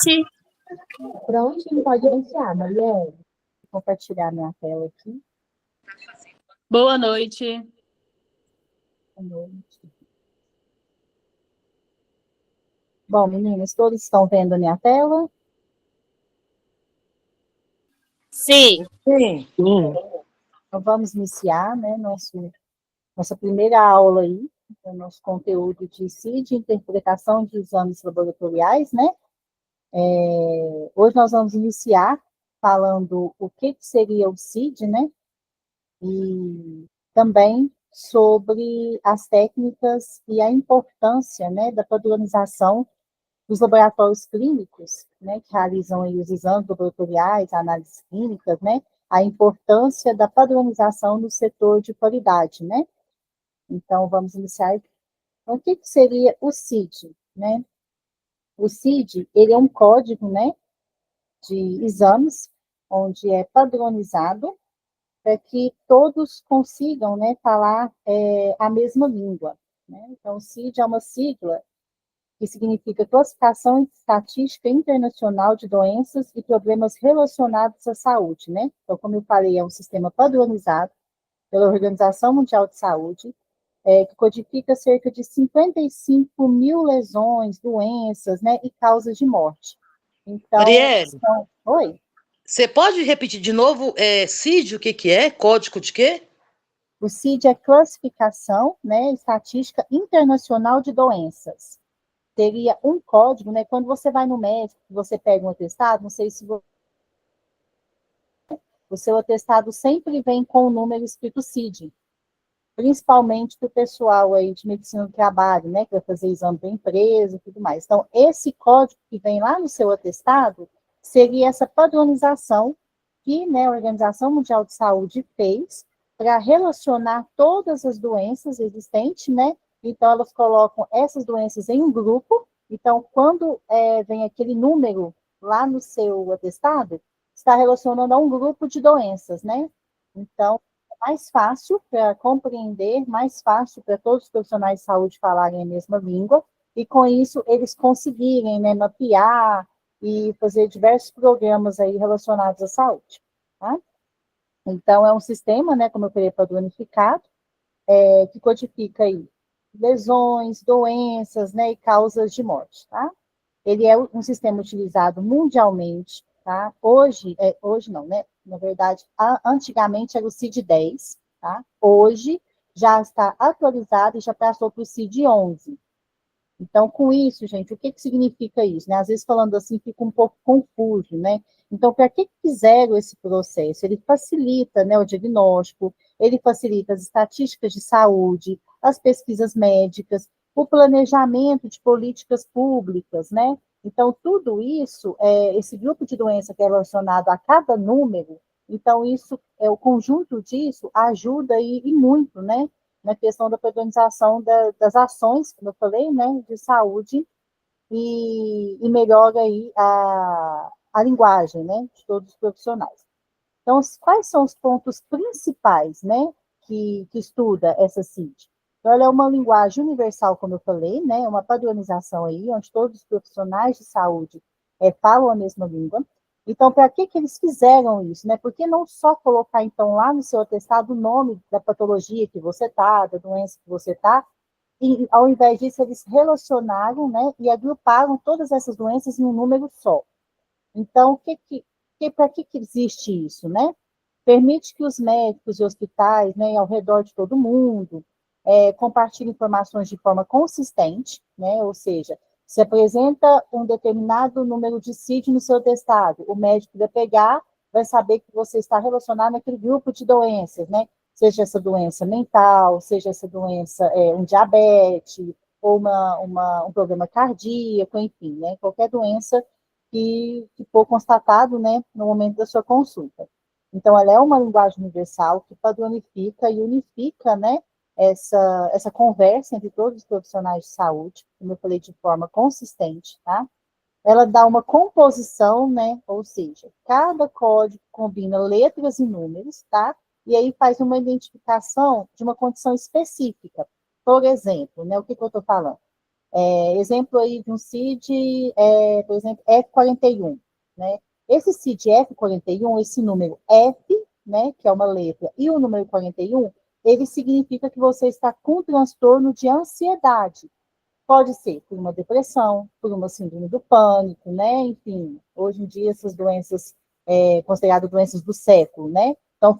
Sim. Para onde que pode iniciar, Marielle? Vou compartilhar minha tela aqui. Boa noite. Boa noite. Bom, meninas, todos estão vendo a minha tela? Sim. Sim. Então, vamos iniciar, né, nossa primeira aula aí, o nosso conteúdo de CID, interpretação de exames laboratoriais, né? Hoje nós vamos iniciar falando o que seria o CID, né? E também sobre as técnicas e a importância, né, da padronização dos laboratórios clínicos, né, que realizam aí os exames laboratoriais, análises clínicas, né, a importância da padronização no setor de qualidade, né? Então, vamos iniciar. Então, o que seria o CID, né? O CID, ele é um código, né, de exames, onde é padronizado para que todos consigam, né, falar a mesma língua, né? Então, o CID é uma sigla que significa Classificação Estatística Internacional de Doenças e Problemas Relacionados à Saúde, né? Então, como eu falei, é um sistema padronizado pela Organização Mundial de Saúde, que codifica cerca de 55 mil lesões, doenças, né, e causas de morte. Então, Marielle, oi? você pode repetir de novo, CID, o que é? Código de quê? O CID é Classificação, né, Estatística Internacional de Doenças. Teria um código, né, quando você vai no médico, você pega um atestado, não sei se o seu atestado sempre vem com o número escrito CID, principalmente para o pessoal aí de medicina do trabalho, né, que vai fazer exame para empresa e tudo mais. Então, esse código que vem lá no seu atestado seria essa padronização que, né, a Organização Mundial de Saúde fez para relacionar todas as doenças existentes, né? Então, elas colocam essas doenças em um grupo. Então, quando vem aquele número lá no seu atestado, está relacionando a um grupo de doenças, né? Então, mais fácil para compreender, mais fácil para todos os profissionais de saúde falarem a mesma língua, e com isso eles conseguirem, né, mapear e fazer diversos programas aí relacionados à saúde, tá? Então, é um sistema, né, como eu falei, padronificado, que codifica aí lesões, doenças, né, e causas de morte, tá? Ele é um sistema utilizado mundialmente, tá? Hoje não, né? Na verdade, antigamente era o CID-10, tá? Hoje já está atualizado e já passou para o CID-11. Então, com isso, gente, o que significa isso? Né? Às vezes, falando assim, fica um pouco confuso, né? Então, para que fizeram esse processo? Ele facilita, né, o diagnóstico, ele facilita as estatísticas de saúde, as pesquisas médicas, o planejamento de políticas públicas, né? Então, tudo isso, esse grupo de doença que é relacionado a cada número, então, isso, o conjunto disso ajuda e muito, né? Na questão da padronização das ações, como eu falei, né, de saúde, e melhora aí a linguagem, né, de todos os profissionais. Então, quais são os pontos principais, né, que estuda essa CID? Então, ela é uma linguagem universal, como eu falei, né, uma padronização aí, onde todos os profissionais de saúde falam a mesma língua. Então, para que eles fizeram isso, né? Por que não só colocar, então, lá no seu atestado o nome da patologia que você está, da doença que você está, e, ao invés disso, eles relacionaram, né, e agruparam todas essas doenças em um número só. Então, para que existe isso, né? Permite que os médicos e hospitais, né, ao redor de todo mundo, compartilhem informações de forma consistente, né? Ou seja, se apresenta um determinado número de CID no seu atestado, o médico vai pegar, vai saber que você está relacionado naquele grupo de doenças, né? Seja essa doença mental, seja essa doença, um diabetes, ou um problema cardíaco, enfim, né? Qualquer doença que for constatado, né, no momento da sua consulta. Então, ela é uma linguagem universal que padronifica e unifica, né, essa conversa entre todos os profissionais de saúde, como eu falei, de forma consistente, tá? Ela dá uma composição, né, ou seja, cada código combina letras e números, tá? E aí faz uma identificação de uma condição específica. Por exemplo, né, o que eu estou falando? Exemplo aí de um CID, por exemplo, F41, né? Esse CID F41, esse número F, né, que é uma letra, e o número 41, ele significa que você está com transtorno de ansiedade. Pode ser por uma depressão, por uma síndrome do pânico, né? Enfim, hoje em dia essas doenças consideradas doenças do século, né? Então,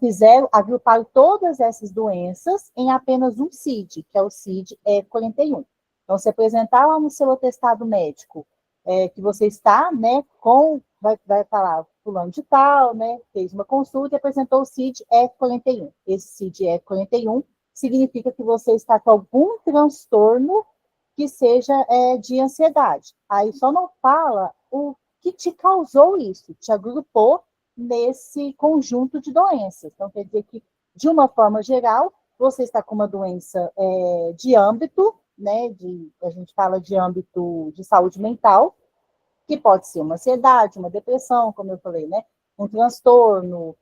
agruparam todas essas doenças em apenas um CID, que é o CID F41. Então, se apresentar lá no seu atestado médico que você está, né, vai falar, fulano de tal, né, fez uma consulta e apresentou o CID F41. Esse CID F41 significa que você está com algum transtorno que seja de ansiedade. Aí só não fala o que te causou isso, te agrupou nesse conjunto de doenças. Então, quer dizer que, de uma forma geral, você está com uma doença de âmbito, né, a gente fala de âmbito de saúde mental, que pode ser uma ansiedade, uma depressão, como eu falei, né, um transtorno,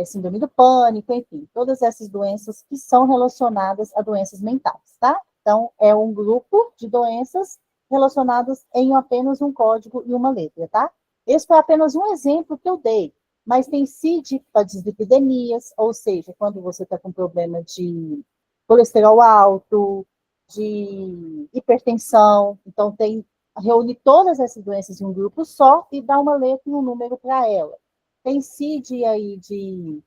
síndrome do pânico, enfim, todas essas doenças que são relacionadas a doenças mentais, tá? Então, é um grupo de doenças relacionadas em apenas um código e uma letra, tá? Esse foi apenas um exemplo que eu dei, mas tem CID para dislipidemias, ou seja, quando você está com problema de colesterol alto, de hipertensão, então reúne todas essas doenças em um grupo só e dá uma letra e um número para ela. Tem CID aí de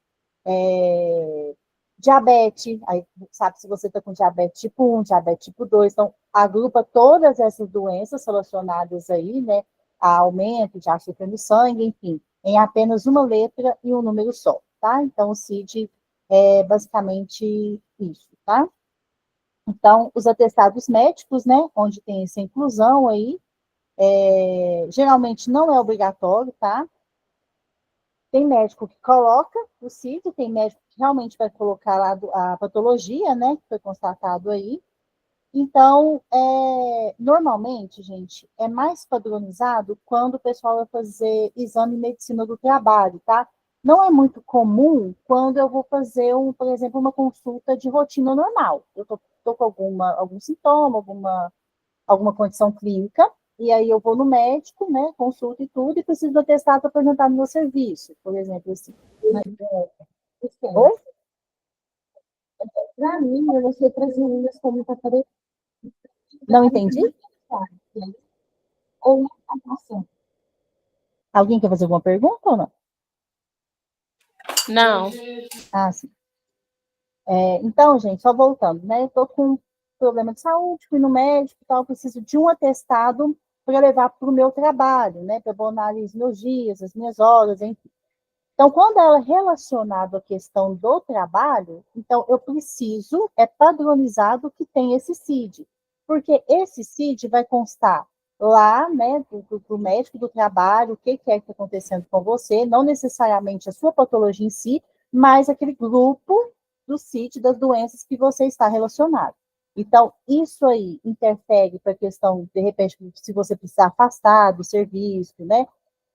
diabetes, aí sabe se você está com diabetes tipo 1, diabetes tipo 2, então agrupa todas essas doenças relacionadas aí, né, a aumento de açúcar no sangue, enfim, em apenas uma letra e um número só, tá? Então o CID é basicamente isso, tá? Então, os atestados médicos, né, onde tem essa inclusão aí, geralmente não é obrigatório, tá? Tem médico que coloca o CID, tem médico que realmente vai colocar lá a patologia, né, que foi constatado aí. Então, normalmente, gente, é mais padronizado quando o pessoal vai fazer exame de medicina do trabalho, tá? Não é muito comum quando eu vou fazer, por exemplo, uma consulta de rotina normal. Eu tô com algum sintoma, alguma condição clínica, e aí eu vou no médico, né, consulto e tudo, e preciso do atestado para apresentar no meu serviço, por exemplo, assim. Oi? Para mim, eu não sei para as meninas como está parecendo. Não entendi? Ou não está passando. Alguém quer fazer alguma pergunta ou não? Não. Ah, sim. Então, gente, só voltando, né? Eu estou com problema de saúde, fui no médico e tal, preciso de um atestado para levar para o meu trabalho, né? Para abonar os meus dias, as minhas horas, enfim. Então, quando ela é relacionado à questão do trabalho, então eu preciso, padronizado que tem esse CID, porque esse CID vai constar lá, né, do médico do trabalho, o que é que está acontecendo com você, não necessariamente a sua patologia em si, mas aquele grupo do CID das doenças que você está relacionado. Então, isso aí interfere para a questão, de repente, se você precisar afastar do serviço, né?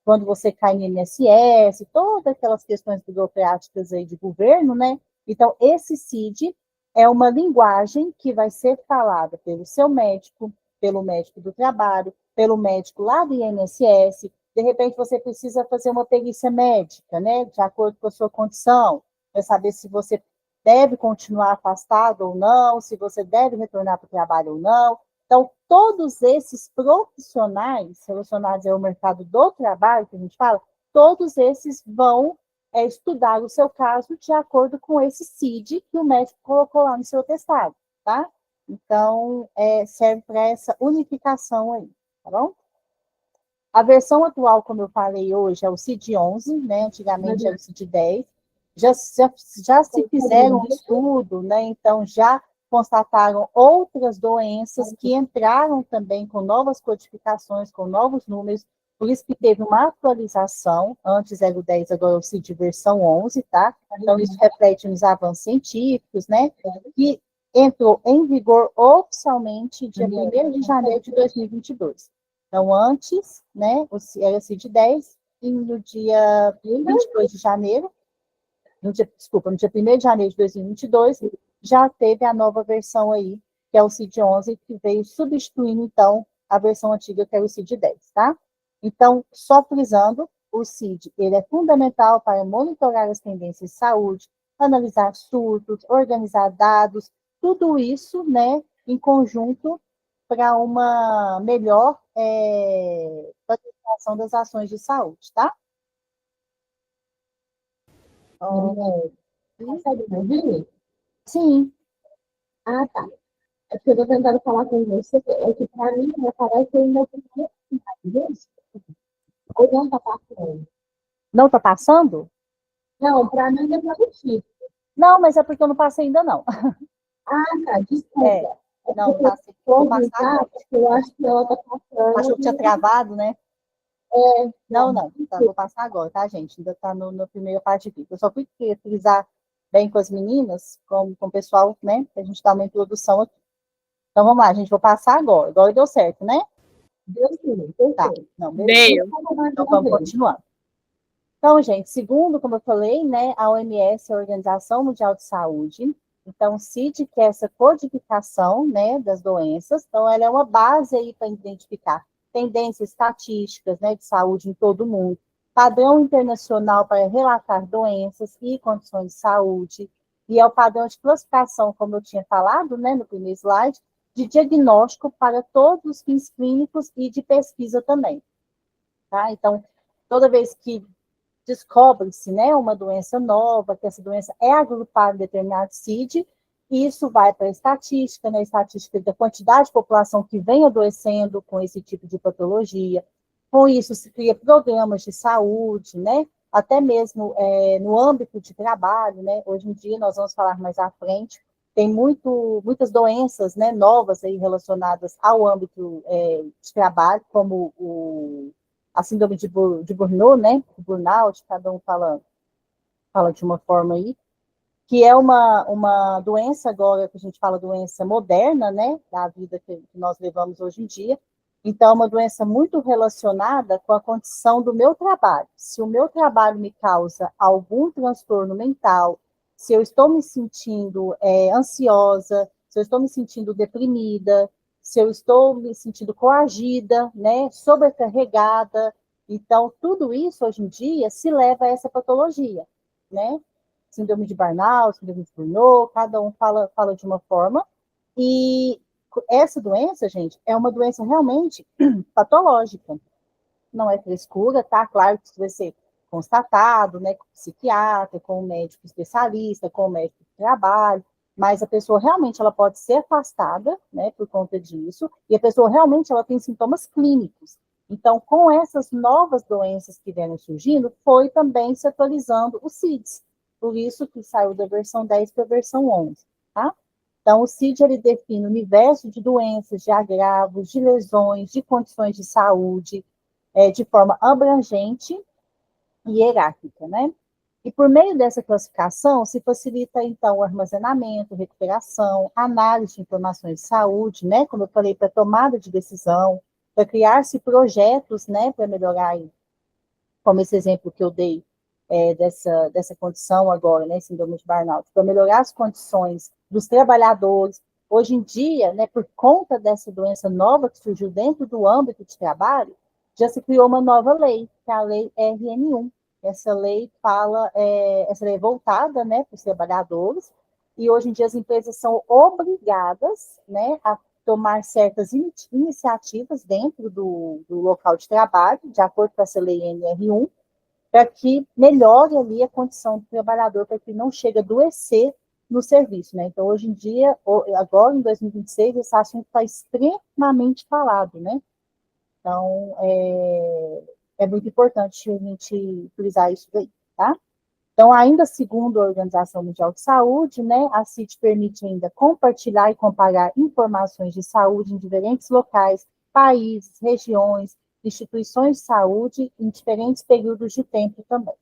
Quando você cai no INSS, todas aquelas questões burocráticas aí de governo, né? Então, esse CID é uma linguagem que vai ser falada pelo seu médico, pelo médico do trabalho, pelo médico lá do INSS. De repente, você precisa fazer uma perícia médica, né? De acordo com a sua condição, para saber se você deve continuar afastado ou não, se você deve retornar para o trabalho ou não. Então, todos esses profissionais relacionados ao mercado do trabalho, que a gente fala, todos esses vão estudar o seu caso de acordo com esse CID que o médico colocou lá no seu atestado, tá? Então, serve para essa unificação aí, tá bom? A versão atual, como eu falei hoje, é o CID 11, né? Antigamente era o CID 10. Já se fizeram um estudo, né? Então, já constataram outras doenças que entraram também com novas codificações, com novos números, por isso que teve uma atualização, antes era o 10, agora é o CID versão 11, tá? Então, isso reflete nos avanços científicos, né? Que entrou em vigor oficialmente dia 1º de janeiro de 2022. Então, antes, né, era CID 10, e no dia 22 de janeiro, no dia 1º de janeiro de 2022, já teve a nova versão aí, que é o CID-11, que veio substituindo, então, a versão antiga, que era o CID-10, tá? Então, só frisando, o CID, ele é fundamental para monitorar as tendências de saúde, analisar surtos, organizar dados, tudo isso, né, em conjunto para uma melhor planificação das ações de saúde, tá? Consegue me ouvir? Sim, Ah, tá. É porque eu tô tentando falar com você, é que pra mim, me parece que eu ainda tenho isso. Ou não tá passando? não está passando? Não, pra mim é produtivo. Não, mas é porque eu não passei ainda, não. Ah, tá, É, desculpa. É não, porque passei. eu Vou vou passar avisar, agora. porque eu acho que ela tá Achou que tinha passando. travado, né? Não, Não, não, tá, vou passar agora, tá, gente? Ainda está no primeira parte aqui. Eu só fui frisar bem com as meninas, com o pessoal, né? Que a gente dá uma introdução aqui. Então, vamos lá, gente, vou passar agora. Agora deu certo, né? Deus sim, Tá, perfeito. não, beleza. Veio. Então, vamos continuar. Então, gente, segundo, como eu falei, né, a OMS, a Organização Mundial de Saúde, então, o CID, que é essa codificação, né, das doenças, então, ela é uma base aí para identificar tendências estatísticas, né, de saúde em todo o mundo, padrão internacional para relatar doenças e condições de saúde, e é o padrão de classificação, como eu tinha falado, né, no primeiro slide, de diagnóstico para todos os fins clínicos e de pesquisa também, tá? Então, toda vez que descobre-se, né, uma doença nova, que essa doença é agrupada em determinado CID, e isso vai para a estatística, né, estatística da quantidade de população que vem adoecendo com esse tipo de patologia. Com isso, se cria programas de saúde, né, até mesmo no âmbito de trabalho, né, hoje em dia, nós vamos falar mais à frente, tem muitas doenças, né, novas aí relacionadas ao âmbito de trabalho, como a síndrome de Burnout, né? Burnout, cada um fala de uma forma aí, que é uma doença agora, que a gente fala doença moderna, né? Da vida que nós levamos hoje em dia. Então, é uma doença muito relacionada com a condição do meu trabalho. Se o meu trabalho me causa algum transtorno mental, se eu estou me sentindo ansiosa, se eu estou me sentindo deprimida, se eu estou me sentindo coagida, né, sobrecarregada, então tudo isso hoje em dia se leva a essa patologia, né? Síndrome de Burnout, síndrome de Burnout, cada um fala de uma forma, e essa doença, gente, é uma doença realmente patológica, não é frescura, tá? Claro que isso vai ser constatado, né, com o psiquiatra, com o médico especialista, com o médico de trabalho, mas a pessoa realmente ela pode ser afastada, né, por conta disso, e a pessoa realmente ela tem sintomas clínicos. Então, com essas novas doenças que vieram surgindo, foi também se atualizando o CIDS, por isso que saiu da versão 10 para a versão 11, tá? Então, o CID, ele define o universo de doenças, de agravos, de lesões, de condições de saúde, de forma abrangente e hierárquica, né? E por meio dessa classificação, se facilita, então, o armazenamento, recuperação, análise de informações de saúde, né? Como eu falei, para tomada de decisão, para criar-se projetos, né? Para melhorar, como esse exemplo que eu dei, dessa condição agora, né, síndrome de burnout, para melhorar as condições dos trabalhadores. Hoje em dia, né, por conta dessa doença nova que surgiu dentro do âmbito de trabalho, já se criou uma nova lei, que é a lei RN1. Essa lei essa lei é voltada, né, para os trabalhadores, e hoje em dia as empresas são obrigadas, né, a tomar certas iniciativas dentro do local de trabalho, de acordo com essa lei NR1, para que melhore ali a condição do trabalhador, para que não chegue a adoecer no serviço, né? Então, hoje em dia, agora em 2026, esse assunto está extremamente falado, né? Então, é muito importante a gente utilizar isso daí, tá? Então, ainda segundo a Organização Mundial de Saúde, né, a CIT permite ainda compartilhar e comparar informações de saúde em diferentes locais, países, regiões, instituições de saúde em diferentes períodos de tempo também.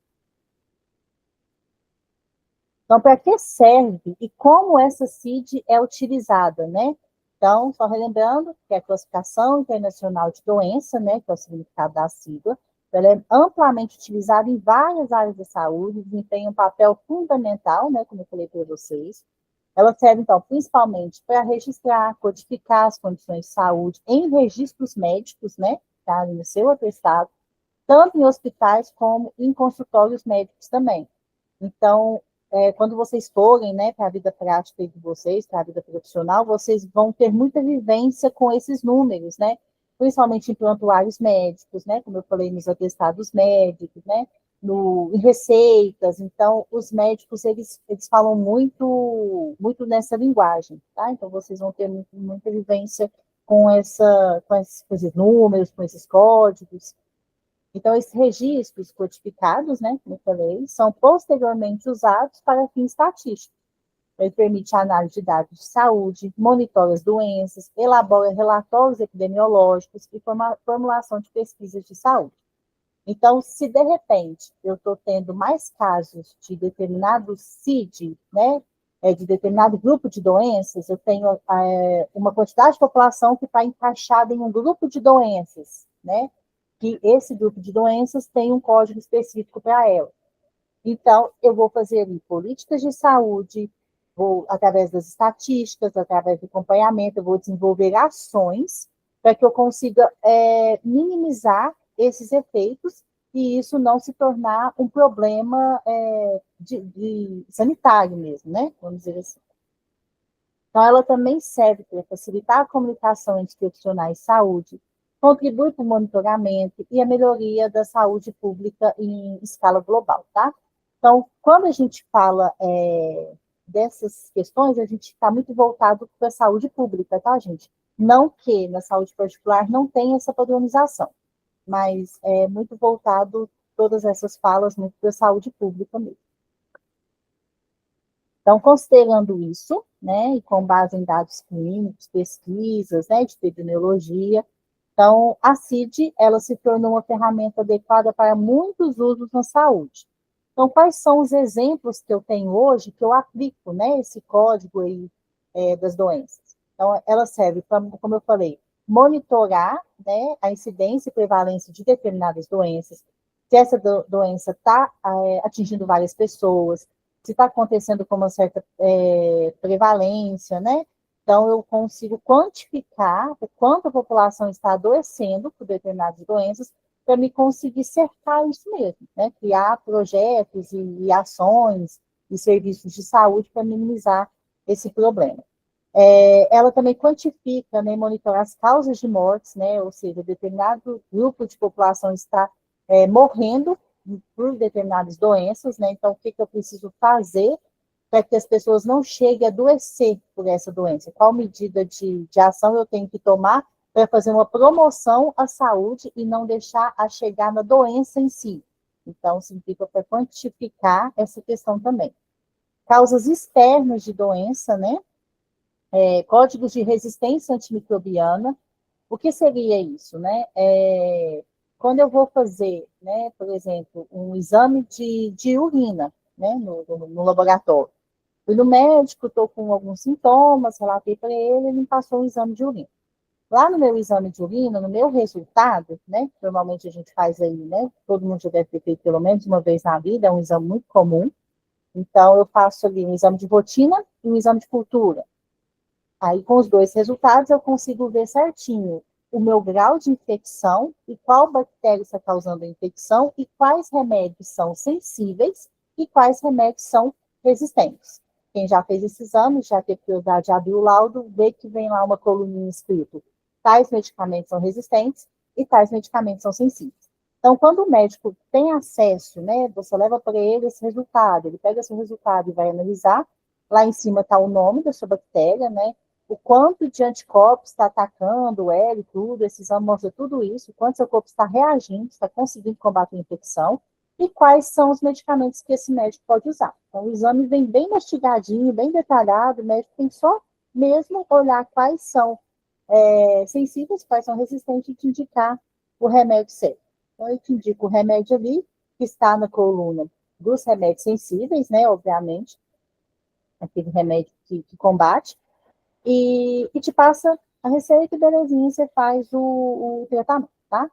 Então, para que serve e como essa CID é utilizada, né? Então, só relembrando que é a Classificação Internacional de Doença, né, que é o significado da sigla, ela é amplamente utilizada em várias áreas da saúde, desempenha um papel fundamental, né, como eu falei para vocês, Ela serve, então, principalmente para registrar, codificar as condições de saúde em registros médicos, né, tá, no seu atestado, tanto em hospitais como em consultórios médicos também. Então, quando vocês forem, né, para a vida prática de vocês, para a vida profissional, vocês vão ter muita vivência com esses números, né, principalmente em prontuários médicos, né, como eu falei, nos atestados médicos, né, em receitas. Então, os médicos, eles falam muito nessa linguagem, tá? Então, vocês vão ter muita vivência com esses números, com esses códigos. Então, esses registros codificados, né, como eu falei, são posteriormente usados para fins estatísticos. Ele permite a análise de dados de saúde, monitora as doenças, elabora relatórios epidemiológicos e formulação de pesquisas de saúde. Então, se de repente eu estou tendo mais casos de determinado CID, né, de determinado grupo de doenças, eu tenho uma quantidade de população que está encaixada em um grupo de doenças, né, que esse grupo de doenças tem um código específico para ela. Então, eu vou fazer ali políticas de saúde, através das estatísticas, através do acompanhamento, eu vou desenvolver ações para que eu consiga minimizar esses efeitos e isso não se tornar um problema de sanitário mesmo, né? Vamos dizer assim. Então, ela também serve para facilitar a comunicação entre profissionais de saúde, contribui para o monitoramento e a melhoria da saúde pública em escala global, tá? Então, quando a gente fala dessas questões, a gente está muito voltado para a saúde pública, tá, gente? Não que na saúde particular não tenha essa padronização, mas é muito voltado, todas essas falas, muito para a saúde pública mesmo. Então, considerando isso, né, e com base em dados clínicos, pesquisas, né, de epidemiologia, então, a CID, ela se tornou uma ferramenta adequada para muitos usos na saúde. Então, quais são os exemplos que eu tenho hoje que eu aplico, né, esse código aí das doenças? Então, ela serve para, como eu falei, monitorar, né, a incidência e prevalência de determinadas doenças, se essa doença está atingindo várias pessoas, se está acontecendo com uma certa prevalência, né? Então, eu consigo quantificar o quanto a população está adoecendo por determinadas doenças para me conseguir cercar isso mesmo, né? Criar projetos e ações e serviços de saúde para minimizar esse problema. Ela também quantifica, né, monitora as causas de mortes, né? Ou seja, determinado grupo de população está morrendo por determinadas doenças, né? Então, o que eu preciso fazer para que as pessoas não cheguem a adoecer por essa doença? Qual medida de ação eu tenho que tomar para fazer uma promoção à saúde e não deixar a chegar na doença em si? Então, significa para quantificar essa questão também. Causas externas de doença, né? Códigos de resistência antimicrobiana. O que seria isso, né? Quando eu vou fazer, né, por exemplo, um exame de urina, né, no laboratório. Fui no médico, estou com alguns sintomas, relatei para ele me passou um exame de urina. Lá no meu exame de urina, no meu resultado, né, normalmente a gente faz aí, né, todo mundo já deve ter feito pelo menos uma vez na vida, é um exame muito comum. Então, eu faço ali um exame de rotina e um exame de cultura. Aí, com os dois resultados, eu consigo ver certinho o meu grau de infecção e qual bactéria está causando a infecção e quais remédios são sensíveis e quais remédios são resistentes. Quem já fez esse exame, já teve curiosidade de abrir o laudo, vê que vem lá uma coluninha escrito: tais medicamentos são resistentes e tais medicamentos são sensíveis. Então, quando o médico tem acesso, né, você leva para ele esse resultado, ele pega esse resultado e vai analisar, lá em cima está o nome da sua bactéria, né, o quanto de anticorpos está atacando, o L, tudo, esse exame mostra tudo isso, o quanto seu corpo está reagindo, está conseguindo combater a infecção, e quais são os medicamentos que esse médico pode usar. Então, o exame vem bem mastigadinho, bem detalhado, o médico tem só mesmo olhar quais são sensíveis, quais são resistentes e te indicar o remédio certo. Então, eu te indico o remédio ali, que está na coluna dos remédios sensíveis, né, obviamente, aquele remédio que combate, e te passa a receita e belezinha, você faz o tratamento, tá?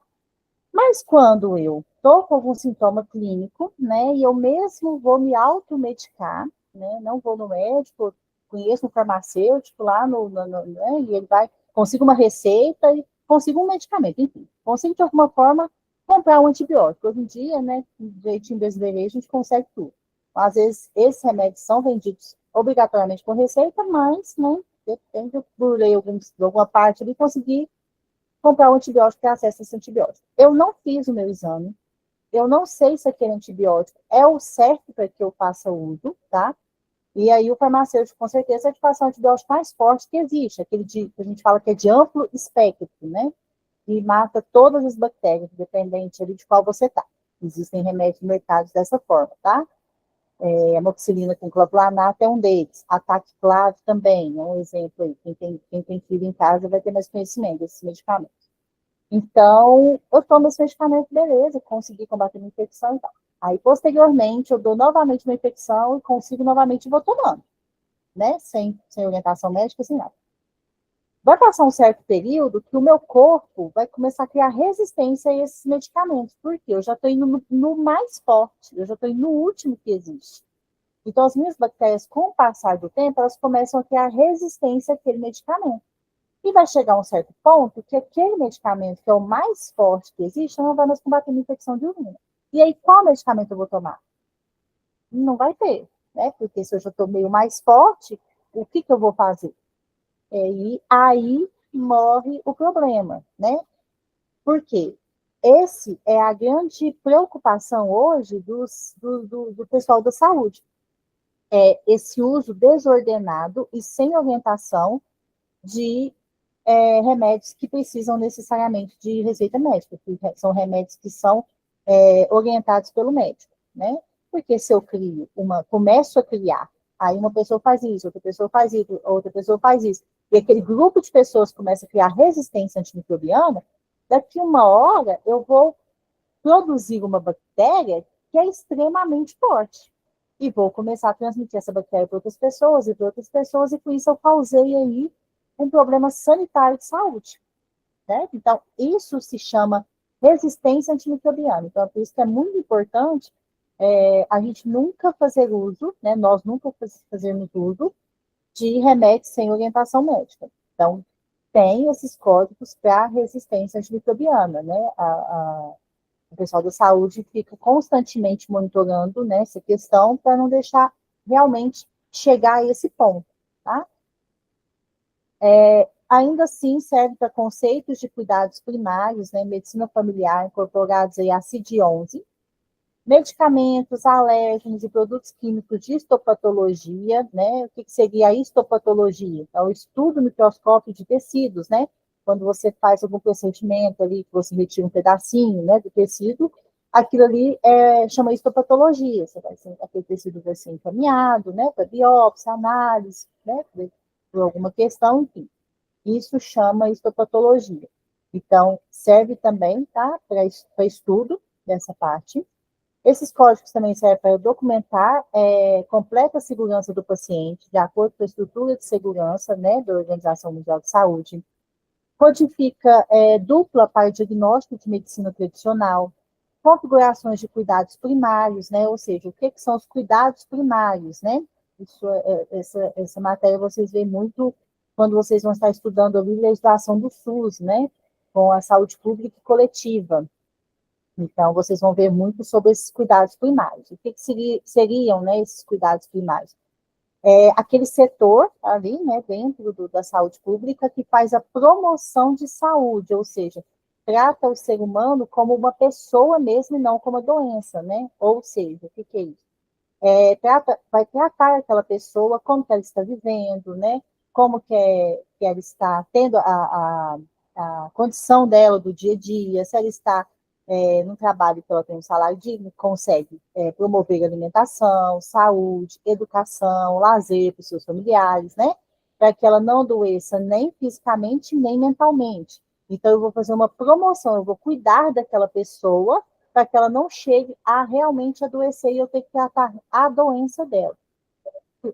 Mas quando eu estou com algum sintoma clínico, né, e eu mesmo vou me automedicar, né, não vou no médico, conheço um farmacêutico lá né, e ele consigo uma receita e consigo um medicamento, enfim, consigo de alguma forma comprar um antibiótico. Hoje em dia, né, do jeitinho brasileiro, a gente consegue tudo. Às vezes, esses remédios são vendidos obrigatoriamente com receita, mas, né, depende, eu burlei alguma parte ali, conseguir comprar um antibiótico, ter acesso a esse antibiótico. Eu não fiz o meu exame, eu não sei se aquele antibiótico é o certo para que eu faça uso, tá? E aí o farmacêutico, com certeza, vai te passar o antibiótico mais forte que existe, aquele que a gente fala que é de amplo espectro, né? E mata todas as bactérias, dependente ali de qual você tá. Existem remédios no mercado dessa forma, tá? Amoxicilina com clavulanato é um deles. Ataque clave também, é um exemplo aí. Quem tem filho em casa vai ter mais conhecimento desses medicamentos. Então, eu tomo esse medicamento, beleza, consegui combater uma infecção e tal. Aí, posteriormente, eu dou novamente uma infecção e consigo novamente e vou tomando, né? Sem orientação médica, sem nada. Vai passar um certo período que o meu corpo vai começar a criar resistência a esses medicamentos, porque eu já estou indo no mais forte, eu já estou indo no último que existe. Então, as minhas bactérias, com o passar do tempo, elas começam a criar resistência àquele medicamento. E vai chegar um certo ponto que aquele medicamento, que é o mais forte que existe, não vai mais combater uma infecção de urina. E aí, qual medicamento eu vou tomar? Não vai ter, né? Porque se eu já estou meio mais forte, o que eu vou fazer? E aí morre o problema, né? Por quê? Esse é a grande preocupação hoje do pessoal da saúde. É esse uso desordenado e sem orientação de remédios que precisam necessariamente de receita médica, que são remédios que são orientados pelo médico, né? Porque se eu começo a criar, aí uma pessoa faz isso, outra pessoa faz isso, outra pessoa faz isso, e aquele grupo de pessoas começa a criar resistência antimicrobiana, daqui uma hora eu vou produzir uma bactéria que é extremamente forte. E vou começar a transmitir essa bactéria para outras pessoas e para outras pessoas, e com isso eu causei aí um problema sanitário de saúde. Né? Então, isso se chama resistência antimicrobiana. Então, por isso que é muito importante a gente nunca fazer uso, né? Nós nunca fazermos uso de remédios sem orientação médica. Então, tem esses códigos para resistência antimicrobiana, né? O pessoal da saúde fica constantemente monitorando, né, essa questão para não deixar realmente chegar a esse ponto, tá? Ainda assim, serve para conceitos de cuidados primários, né, medicina familiar, incorporados aí a CID-11, medicamentos, alérgenos e produtos químicos de histopatologia, né? O que seria a histopatologia? É o estudo microscópio de tecidos, né? Quando você faz algum procedimento ali, que você retira um pedacinho, né, do tecido, aquilo ali chama histopatologia. Aquele tecido vai ser encaminhado, né, para biópsia, análise, né, por alguma questão, enfim. Isso chama histopatologia. Então, serve também, tá, para estudo dessa parte. Esses códigos também servem para documentar completa segurança do paciente, de acordo com a estrutura de segurança, né, da Organização Mundial de Saúde. Codifica dupla para diagnóstico de medicina tradicional, configurações de cuidados primários, né, ou seja, o que são os cuidados primários, né? Essa matéria vocês veem muito quando vocês vão estar estudando a legislação do SUS, né, com a saúde pública e coletiva. Então, vocês vão ver muito sobre esses cuidados primários. O que seriam, né, esses cuidados primários? Aquele setor ali, né, dentro da saúde pública, que faz a promoção de saúde, ou seja, trata o ser humano como uma pessoa mesmo e não como uma doença, né? Ou seja, o que é isso? Vai tratar aquela pessoa como que ela está vivendo, né? Como que ela está tendo a condição dela do dia a dia, se ela está no trabalho que ela tem um salário digno, consegue promover alimentação, saúde, educação, lazer para os seus familiares, né? Para que ela não adoeça nem fisicamente, nem mentalmente. Então, eu vou fazer uma promoção, eu vou cuidar daquela pessoa para que ela não chegue a realmente adoecer e eu ter que tratar a doença dela.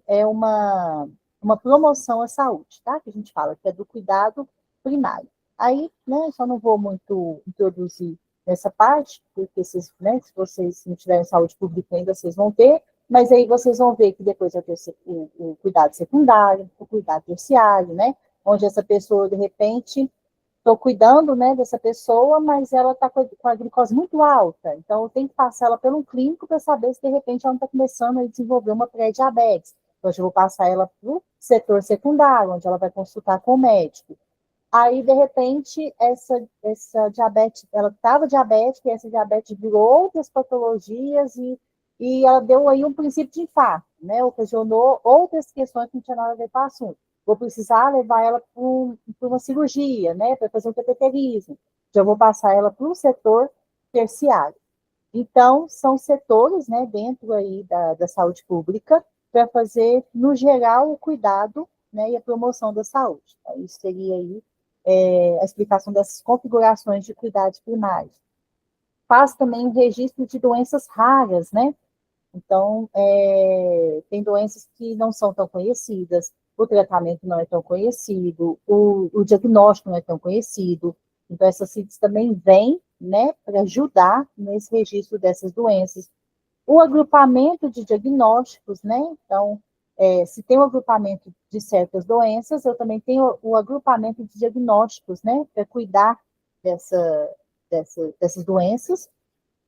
É uma promoção à saúde, tá? Que a gente fala, que é do cuidado primário. Aí, né, só não vou muito introduzir nessa parte, porque vocês, né, se vocês não tiverem saúde pública ainda, vocês vão ver, Mas aí vocês vão ver que depois vai ter o cuidado secundário, o cuidado terciário, né? Onde essa pessoa, de repente, estou cuidando, né, dessa pessoa, mas ela está com a glicose muito alta. Então, eu tenho que passar ela por um clínico para saber se, de repente, ela não está começando a desenvolver uma pré-diabetes. Então, eu vou passar ela para o setor secundário, onde ela vai consultar com o médico. Aí, de repente, essa diabetes, ela estava diabética, e essa diabetes virou outras patologias e ela deu aí um princípio de infarto, né? Ocasionou outras questões que não tinha nada a ver com o assunto. Vou precisar levar ela para uma cirurgia, né? Para fazer um cateterismo. Já vou passar ela para um setor terciário. Então, são setores, né, dentro aí da saúde pública, para fazer, no geral, o cuidado, né, e a promoção da saúde. Então, isso seria aí a explicação dessas configurações de cuidados primários. Faz também o registro de doenças raras, né? Então, tem doenças que não são tão conhecidas, o tratamento não é tão conhecido, o diagnóstico não é tão conhecido. Então, essas CIDs também vêm, né, para ajudar nesse registro dessas doenças. O agrupamento de diagnósticos, né? Então, se tem o agrupamento de certas doenças, eu também tenho o agrupamento de diagnósticos, né, para cuidar dessas doenças.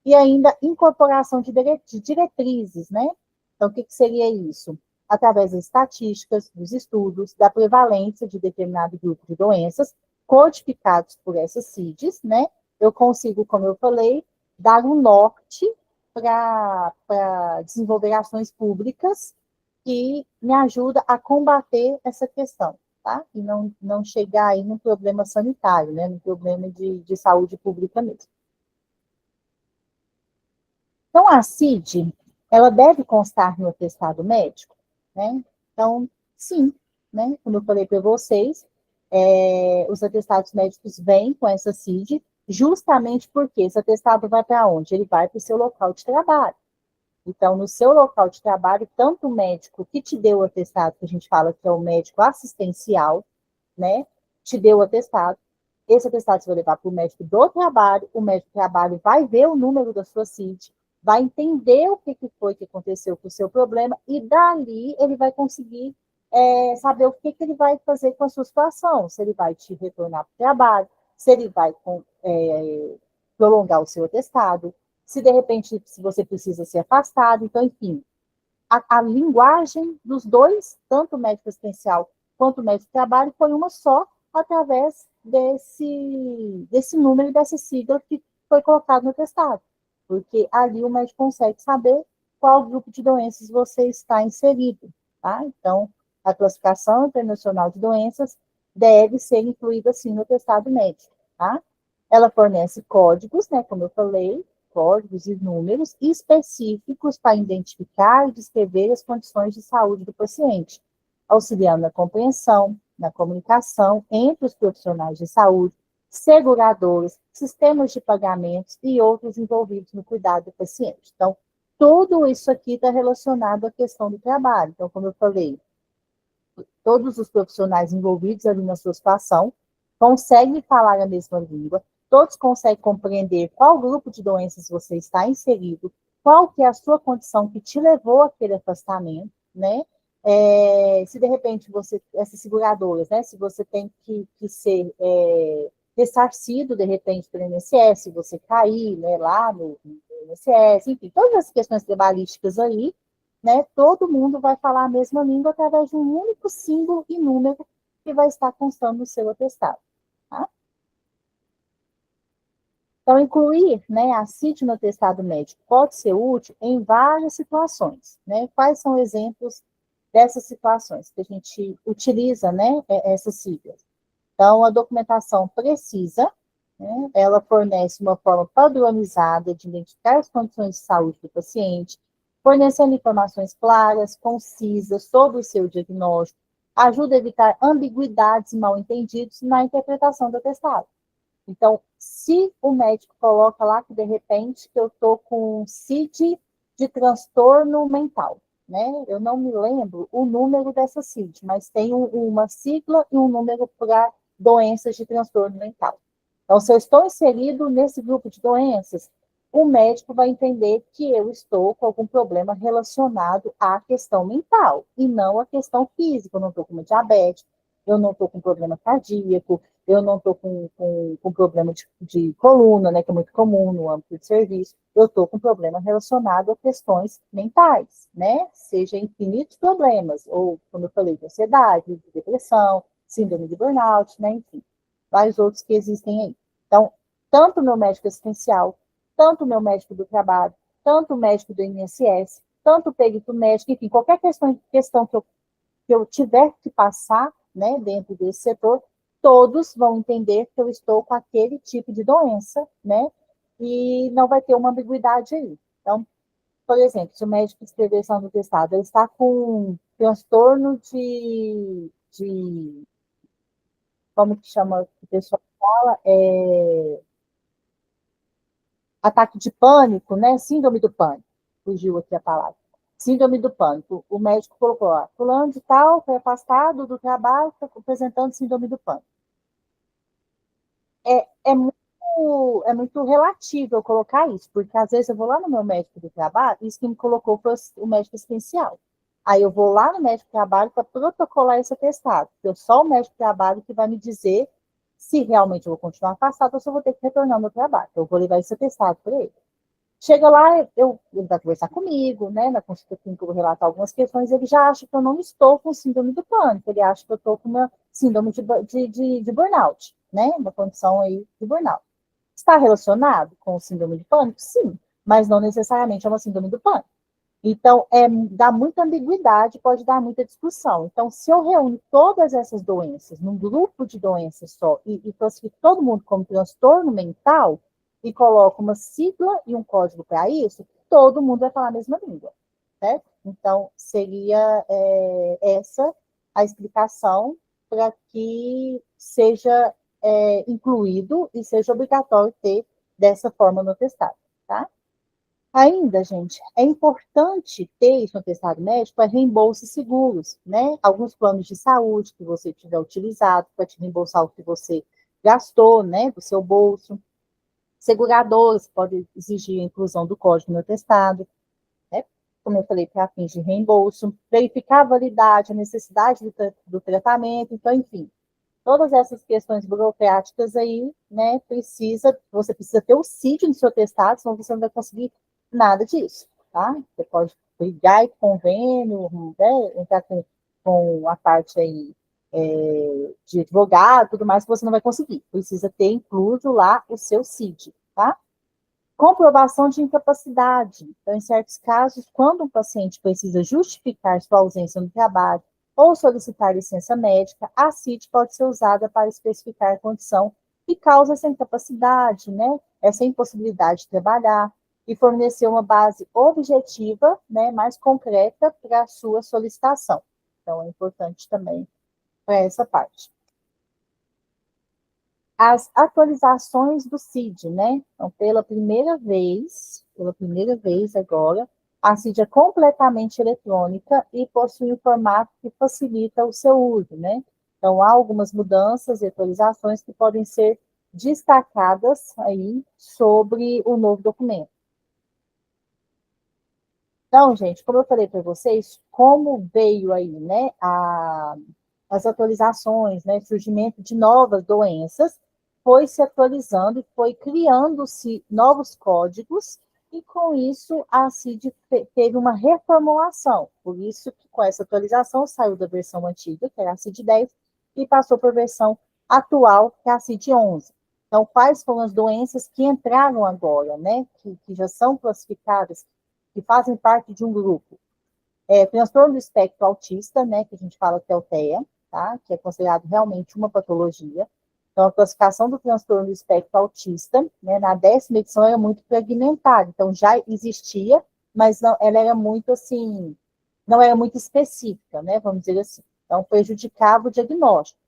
E ainda incorporação de diretrizes, né? Então, o que seria isso? Através das estatísticas, dos estudos, da prevalência de determinado grupo de doenças, codificados por essas CIDs, né? Eu consigo, como eu falei, dar um norte para desenvolver ações públicas que me ajuda a combater essa questão, tá? E não chegar aí num problema sanitário, né? Num problema de saúde pública mesmo. Então, a CID, ela deve constar no atestado médico, né? Então, sim, né? Como eu falei para vocês, os atestados médicos vêm com essa CID, justamente porque esse atestado vai para onde? Ele vai para o seu local de trabalho. Então, no seu local de trabalho, tanto o médico que te deu o atestado, que a gente fala que é o médico assistencial, né? Te deu o atestado. Esse atestado você vai levar para o médico do trabalho, o médico do trabalho vai ver o número da sua CID, vai entender o que foi que aconteceu com o seu problema, e dali ele vai conseguir saber o que ele vai fazer com a sua situação, se ele vai te retornar para o trabalho, se ele vai prolongar o seu atestado, se de repente se você precisa ser afastado. Então, enfim, a linguagem dos dois, tanto o médico assistencial quanto o médico de trabalho, foi uma só, através desse número, dessa sigla que foi colocado no atestado. Porque ali o médico consegue saber qual grupo de doenças você está inserido, tá? Então, a classificação internacional de doenças deve ser incluída, sim, no atestado médico, tá? Ela fornece códigos, né, como eu falei, códigos e números específicos para identificar e descrever as condições de saúde do paciente, auxiliando na compreensão, na comunicação entre os profissionais de saúde, seguradoras, sistemas de pagamentos e outros envolvidos no cuidado do paciente. Então, tudo isso aqui está relacionado à questão do trabalho. Então, como eu falei, todos os profissionais envolvidos ali na sua situação conseguem falar a mesma língua, todos conseguem compreender qual grupo de doenças você está inserido, qual que é a sua condição que te levou àquele afastamento, né? Se de repente essas seguradoras, né? Se você tem que ser ressarcido de repente pelo INSS, se você cair, né, lá no INSS, enfim, todas as questões trabalhísticas aí, né? Todo mundo vai falar a mesma língua através de um único símbolo e número que vai estar constando no seu atestado. Tá? Então, incluir, né, a CID no atestado médico pode ser útil em várias situações. Né? Quais são exemplos dessas situações que a gente utiliza, né, essas siglas? Então, a documentação precisa, né, ela fornece uma forma padronizada de identificar as condições de saúde do paciente, fornecendo informações claras, concisas sobre o seu diagnóstico, ajuda a evitar ambiguidades e mal-entendidos na interpretação do atestado. Então, se o médico coloca lá que, de repente, que eu estou com CID de transtorno mental, né? Eu não me lembro o número dessa CID, mas tem uma sigla e um número para doenças de transtorno mental. Então, se eu estou inserido nesse grupo de doenças, o médico vai entender que eu estou com algum problema relacionado à questão mental, e não à questão física. Eu não estou com uma diabetes, eu não estou com problema cardíaco, eu não estou com problema de coluna, né, que é muito comum no âmbito de serviço, eu estou com problema relacionado a questões mentais, né, seja infinitos problemas, ou, como eu falei, de ansiedade, de depressão, síndrome de burnout, né, enfim, vários outros que existem aí. Então, tanto o meu médico assistencial, tanto o meu médico do trabalho, tanto o médico do INSS, tanto o perito médico, enfim, qualquer questão que eu tiver que passar, né, dentro desse setor, todos vão entender que eu estou com aquele tipo de doença, né, e não vai ter uma ambiguidade aí. Então, por exemplo, se o médico escrever só no testado, ele está com transtorno como que chama, que o pessoal fala, ataque de pânico, né? Síndrome do pânico. Fugiu aqui a palavra. Síndrome do pânico. O médico colocou, ó, fulano de tal foi afastado do trabalho, está apresentando síndrome do pânico. É muito relativo eu colocar isso, porque às vezes eu vou lá no meu médico do trabalho, isso que me colocou foi o médico essencial. Aí eu vou lá no médico do trabalho para protocolar esse atestado, porque só o médico do trabalho que vai me dizer se realmente eu vou continuar afastado ou se eu vou ter que retornar ao meu trabalho. Então, eu vou levar esse atestado para ele. Chega lá, ele vai conversar comigo, né? Na consulta clínica eu vou relatar algumas questões, ele já acha que eu não estou com síndrome do pânico, ele acha que eu estou com uma síndrome de burnout, né? Uma condição aí de burnout. Está relacionado com o síndrome de pânico? Sim, mas não necessariamente é uma síndrome do pânico. Então, dá muita ambiguidade, pode dar muita discussão. Então, se eu reúno todas essas doenças num grupo de doenças só e classifico todo mundo como transtorno mental e coloco uma sigla e um código para isso, todo mundo vai falar a mesma língua, certo? Então, seria essa a explicação para que seja incluído e seja obrigatório ter dessa forma no testado, tá? Ainda, gente, é importante ter isso no atestado médico para reembolsos seguros, né? Alguns planos de saúde que você tiver utilizado para te reembolsar o que você gastou, né, do seu bolso. Seguradoras podem exigir a inclusão do código no atestado, né? Como eu falei, para fins de reembolso. Verificar a validade, a necessidade do tratamento, então, enfim. Todas essas questões burocráticas aí, né, você precisa ter o CID no seu atestado, senão você não vai conseguir nada disso, tá? Você pode brigar em convênio, né, entrar com a parte aí de advogado, tudo mais, que você não vai conseguir. Precisa ter incluso lá o seu CID, tá? Comprovação de incapacidade. Então, em certos casos, quando um paciente precisa justificar sua ausência no trabalho ou solicitar licença médica, a CID pode ser usada para especificar a condição que causa essa incapacidade, né? Essa impossibilidade de trabalhar e fornecer uma base objetiva, né, mais concreta para a sua solicitação. Então, é importante também para essa parte. As atualizações do CID, né? Então, pela primeira vez agora, a CID é completamente eletrônica e possui um formato que facilita o seu uso, né? Então, há algumas mudanças e atualizações que podem ser destacadas aí sobre o novo documento. Então, gente, como eu falei para vocês, como veio aí, né, as atualizações, né, surgimento de novas doenças, foi se atualizando e foi criando-se novos códigos, e com isso a CID teve uma reformulação. Por isso que com essa atualização saiu da versão antiga, que era a CID 10, e passou para a versão atual, que é a CID 11. Então, quais foram as doenças que entraram agora, né, que já são classificadas, que fazem parte de um grupo? Transtorno do espectro autista, né, que a gente fala que é o TEA, tá? Que é considerado realmente uma patologia. Então, a classificação do transtorno do espectro autista, né, na 10ª edição era muito fragmentada, então já existia, mas não, ela era muito assim, não era muito específica, né, vamos dizer assim. Então, prejudicava o diagnóstico.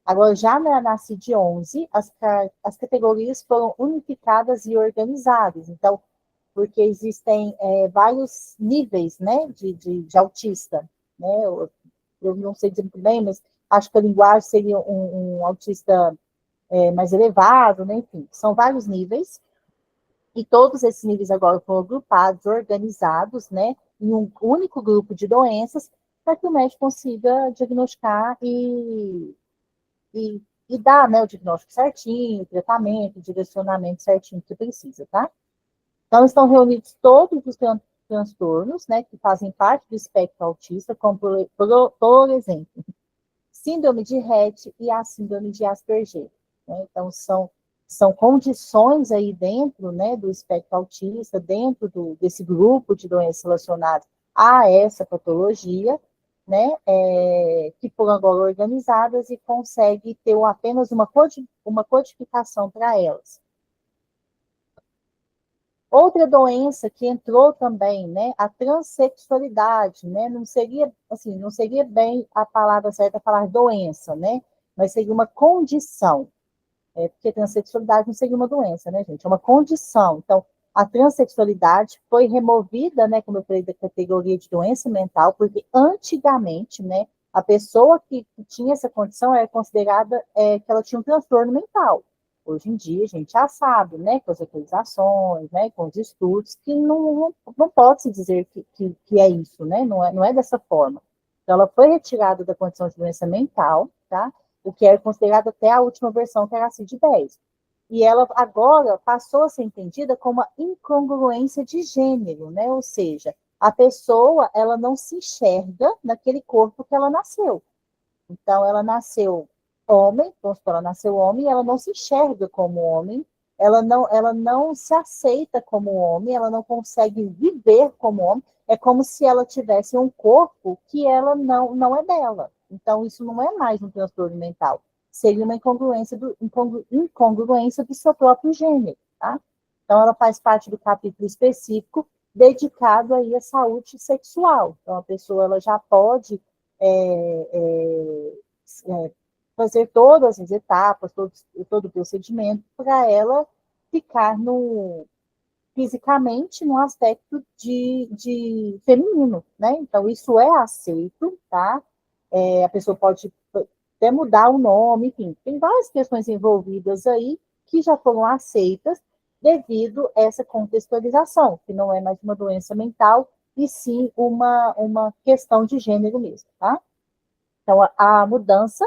Agora, já na CID 11, as categorias foram unificadas e organizadas. Então, porque existem vários níveis, né, de autista, né, eu não sei dizer muito bem, mas acho que a linguagem seria um autista mais elevado, né, enfim, são vários níveis, E todos esses níveis agora foram agrupados, organizados, né, em um único grupo de doenças, para que o médico consiga diagnosticar e dar, né, o diagnóstico certinho, o tratamento, o direcionamento certinho que precisa, tá? Então, estão reunidos todos os transtornos, né, que fazem parte do espectro autista, como, por exemplo, síndrome de Rett e a síndrome de Asperger, né? Então, são condições aí dentro, né, do espectro autista, dentro desse grupo de doenças relacionadas a essa patologia, né, que foram agora organizadas e consegue ter apenas uma codificação para elas. Outra doença que entrou também, né, a transexualidade, né, não seria, assim, não seria bem a palavra certa falar doença, né, mas seria uma condição, porque transexualidade não seria uma doença, né, gente, é uma condição. Então, a transexualidade foi removida, né, como eu falei, da categoria de doença mental, porque antigamente, né, a pessoa que tinha essa condição era considerada que ela tinha um transtorno mental. Hoje em dia, a gente já sabe, né, com as atualizações, né, com os estudos, que não pode se dizer que é isso, né, não é dessa forma. Então, ela foi retirada da condição de doença mental, tá? O que era considerado até a última versão, que era a CID-10. E ela agora passou a ser entendida como uma incongruência de gênero, né? Ou seja, a pessoa, ela não se enxerga naquele corpo que ela nasceu. Então, ela nasceu homem, vamos supor, ela nasceu homem, e ela não se enxerga como homem, ela não se aceita como homem, ela não consegue viver como homem, é como se ela tivesse um corpo que ela não é dela. Então, isso não é mais um transtorno mental, seria uma incongruência do seu próprio gênero, tá? Então, ela faz parte do capítulo específico dedicado aí à saúde sexual. Então, a pessoa ela já pode fazer todas as etapas, todo o procedimento, para ela ficar fisicamente no aspecto de feminino, né? Então, isso é aceito, tá? A pessoa pode até mudar o nome, enfim, tem várias questões envolvidas aí que já foram aceitas devido a essa contextualização, que não é mais uma doença mental, e sim uma questão de gênero mesmo, tá? Então, a mudança,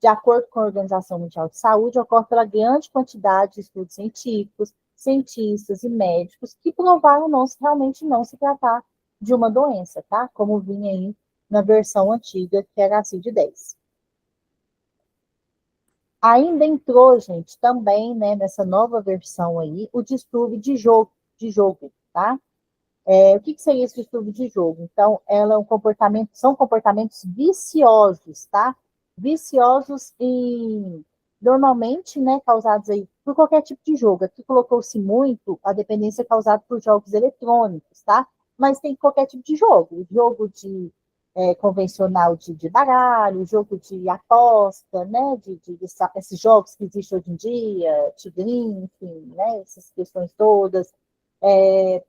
de acordo com a Organização Mundial de Saúde, ocorre pela grande quantidade de estudos científicos, cientistas e médicos que provaram realmente não se tratar de uma doença, tá? Como vinha aí na versão antiga, que era a CID-10. Ainda entrou, gente, também, né, nessa nova versão aí, o distúrbio de jogo, tá? O que seria esse distúrbio de jogo? Então, ela é são comportamentos viciosos, tá? Viciosos e normalmente, né, causados aí por qualquer tipo de jogo. Aqui colocou-se muito a dependência causada por jogos eletrônicos, tá? Mas tem qualquer tipo de jogo. Jogo convencional de baralho, jogo de aposta, né? Esses jogos que existem hoje em dia, tigrinho, enfim, né? Essas questões todas.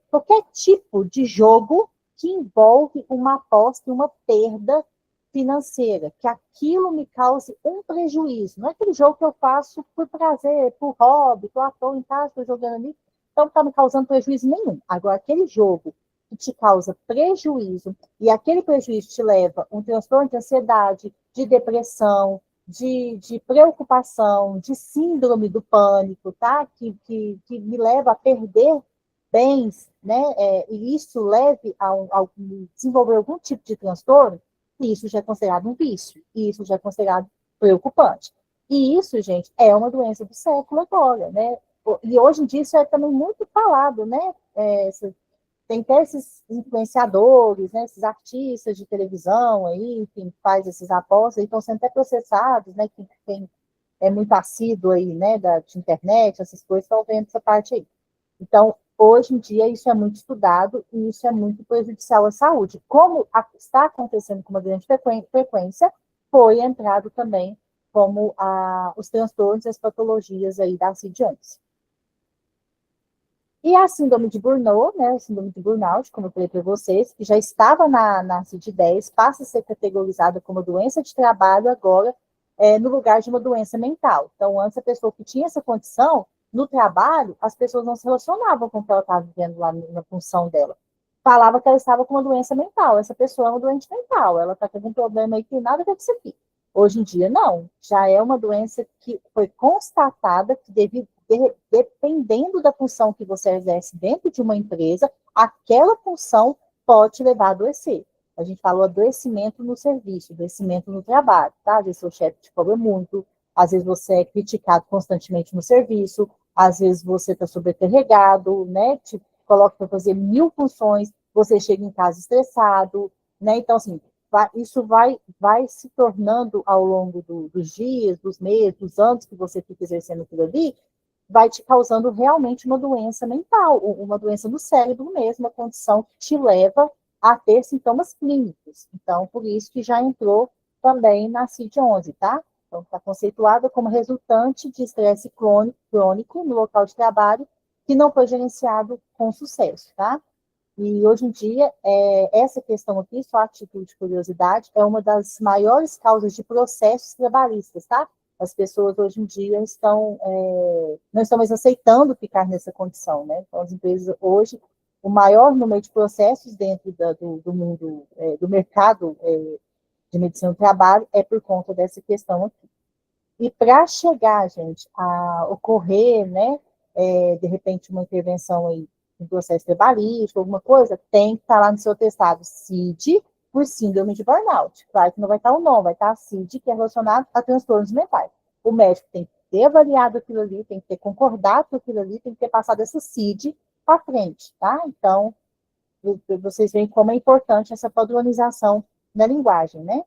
Qualquer tipo de jogo que envolve uma aposta e uma perda financeira, que aquilo me cause um prejuízo. Não é aquele jogo que eu faço por prazer, por hobby, estou à toa em casa, estou jogando ali, então não está me causando prejuízo nenhum. Agora, aquele jogo que te causa prejuízo, e aquele prejuízo te leva a um transtorno de ansiedade, de depressão, de preocupação, de síndrome do pânico, tá? Que me leva a perder bens, né? E isso leve a desenvolver algum tipo de transtorno, isso já é considerado um vício, e isso já é considerado preocupante. E isso, gente, é uma doença do século agora, né? E hoje em dia isso é também muito falado, né? Tem até esses influenciadores, né? Esses artistas de televisão aí, enfim, faz esses apostas, e estão sendo até processados, né? Quem é muito assíduo aí, né? De internet, essas coisas, estão vendo essa parte aí. Então, hoje em dia, isso é muito estudado e isso é muito prejudicial à saúde. Como está acontecendo com uma grande frequência, foi entrado também como os transtornos e as patologias aí da CID-11. E a síndrome de Burnout, né, a síndrome de Burnout, como eu falei para vocês, que já estava na CID-10, passa a ser categorizada como doença de trabalho agora, no lugar de uma doença mental. Então, antes a pessoa que tinha essa condição, no trabalho, as pessoas não se relacionavam com o que ela estava vivendo lá na função dela. Falava que ela estava com uma doença mental. Essa pessoa é uma doente mental, ela está com algum problema aí que tem nada a ver com isso aqui. Hoje em dia, não. Já é uma doença que foi constatada que, dependendo da função que você exerce dentro de uma empresa, aquela função pode te levar a adoecer. A gente falou adoecimento no serviço, adoecimento no trabalho, tá? Às vezes seu chefe te cobra muito, às vezes você é criticado constantemente no serviço, às vezes você está sobrecarregado, né? Te coloca para fazer 1000 funções, você chega em casa estressado, né? Então, assim, isso vai se tornando ao longo dos dias, dos meses, dos anos que você fica exercendo aquilo ali, vai te causando realmente uma doença mental, uma doença do cérebro mesmo, uma condição que te leva a ter sintomas clínicos. Então, por isso que já entrou também na CID-11, tá? Então, está conceituada como resultante de estresse crônico no local de trabalho que não foi gerenciado com sucesso, tá? E hoje em dia, essa questão aqui, só a título de curiosidade, é uma das maiores causas de processos trabalhistas, tá? As pessoas hoje em dia não estão mais aceitando ficar nessa condição, né? Então, as empresas hoje, o maior número de processos dentro do mundo, do mercado de medicina do trabalho é por conta dessa questão aqui. E para chegar, gente, a ocorrer, né, de repente, uma intervenção aí em processo trabalhista, alguma coisa, tem que estar lá no seu atestado CID por síndrome de burnout. Claro que não vai estar o nome, vai estar a CID, que é relacionado a transtornos mentais. O médico tem que ter avaliado aquilo ali, tem que ter concordado com aquilo ali, tem que ter passado essa CID para frente, tá? Então, vocês veem como é importante essa padronização da linguagem, né?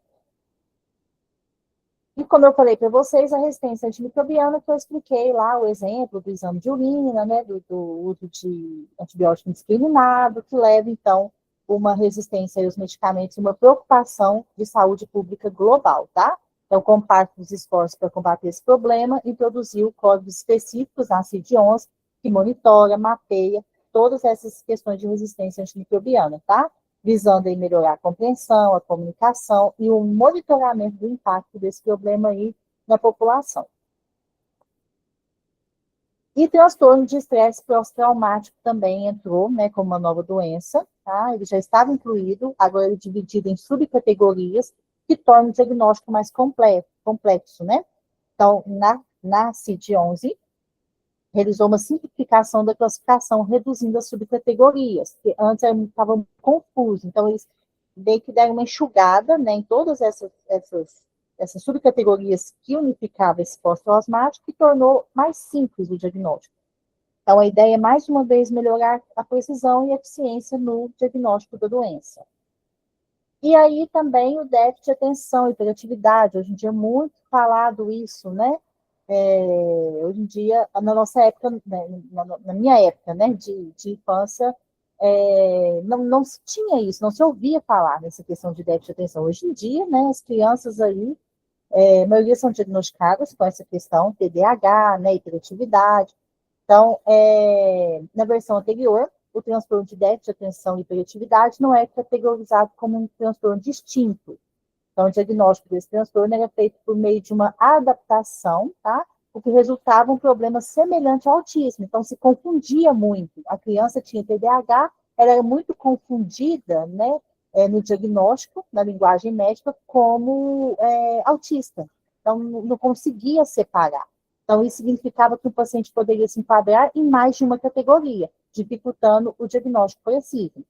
E como eu falei para vocês, a resistência antimicrobiana, que eu expliquei lá o exemplo do exame de urina, né, do uso de antibiótico indiscriminado, que leva, então, uma resistência aos medicamentos e uma preocupação de saúde pública global, tá? Então, como parte dos esforços para combater esse problema, introduziu códigos específicos na CID-11, que monitora, mapeia todas essas questões de resistência antimicrobiana, tá? Visando aí melhorar a compreensão, a comunicação e o monitoramento do impacto desse problema aí na população. E transtorno de estresse pós-traumático também entrou, né, como uma nova doença, tá? Ele já estava incluído, agora ele é dividido em subcategorias, que torna o diagnóstico mais complexo, né? Então, na CID-11, realizou uma simplificação da classificação, reduzindo as subcategorias, que antes estavam confusos. Então, eles meio que deram uma enxugada, né, em todas essas subcategorias que unificavam esse pós-traumático e tornou mais simples o diagnóstico. Então, a ideia é, mais uma vez, melhorar a precisão e a eficiência no diagnóstico da doença. E aí também o déficit de atenção, hiperatividade, hoje em dia é muito falado isso, né? Hoje em dia, na nossa época, né, na minha época, né, de infância, não se tinha isso, não se ouvia falar nessa questão de déficit de atenção. Hoje em dia, né, as crianças aí, a maioria são diagnosticadas com essa questão, TDAH, né, hiperatividade. Então, na versão anterior, o transtorno de déficit de atenção e hiperatividade não é categorizado como um transtorno distinto. Então, o diagnóstico desse transtorno era feito por meio de uma adaptação, tá? O que resultava um problema semelhante ao autismo. Então, se confundia muito. A criança tinha TDAH, ela era muito confundida, né, no diagnóstico, na linguagem médica, como autista. Então, não conseguia separar. Então, isso significava que o paciente poderia se enquadrar em mais de uma categoria, dificultando o diagnóstico preciso.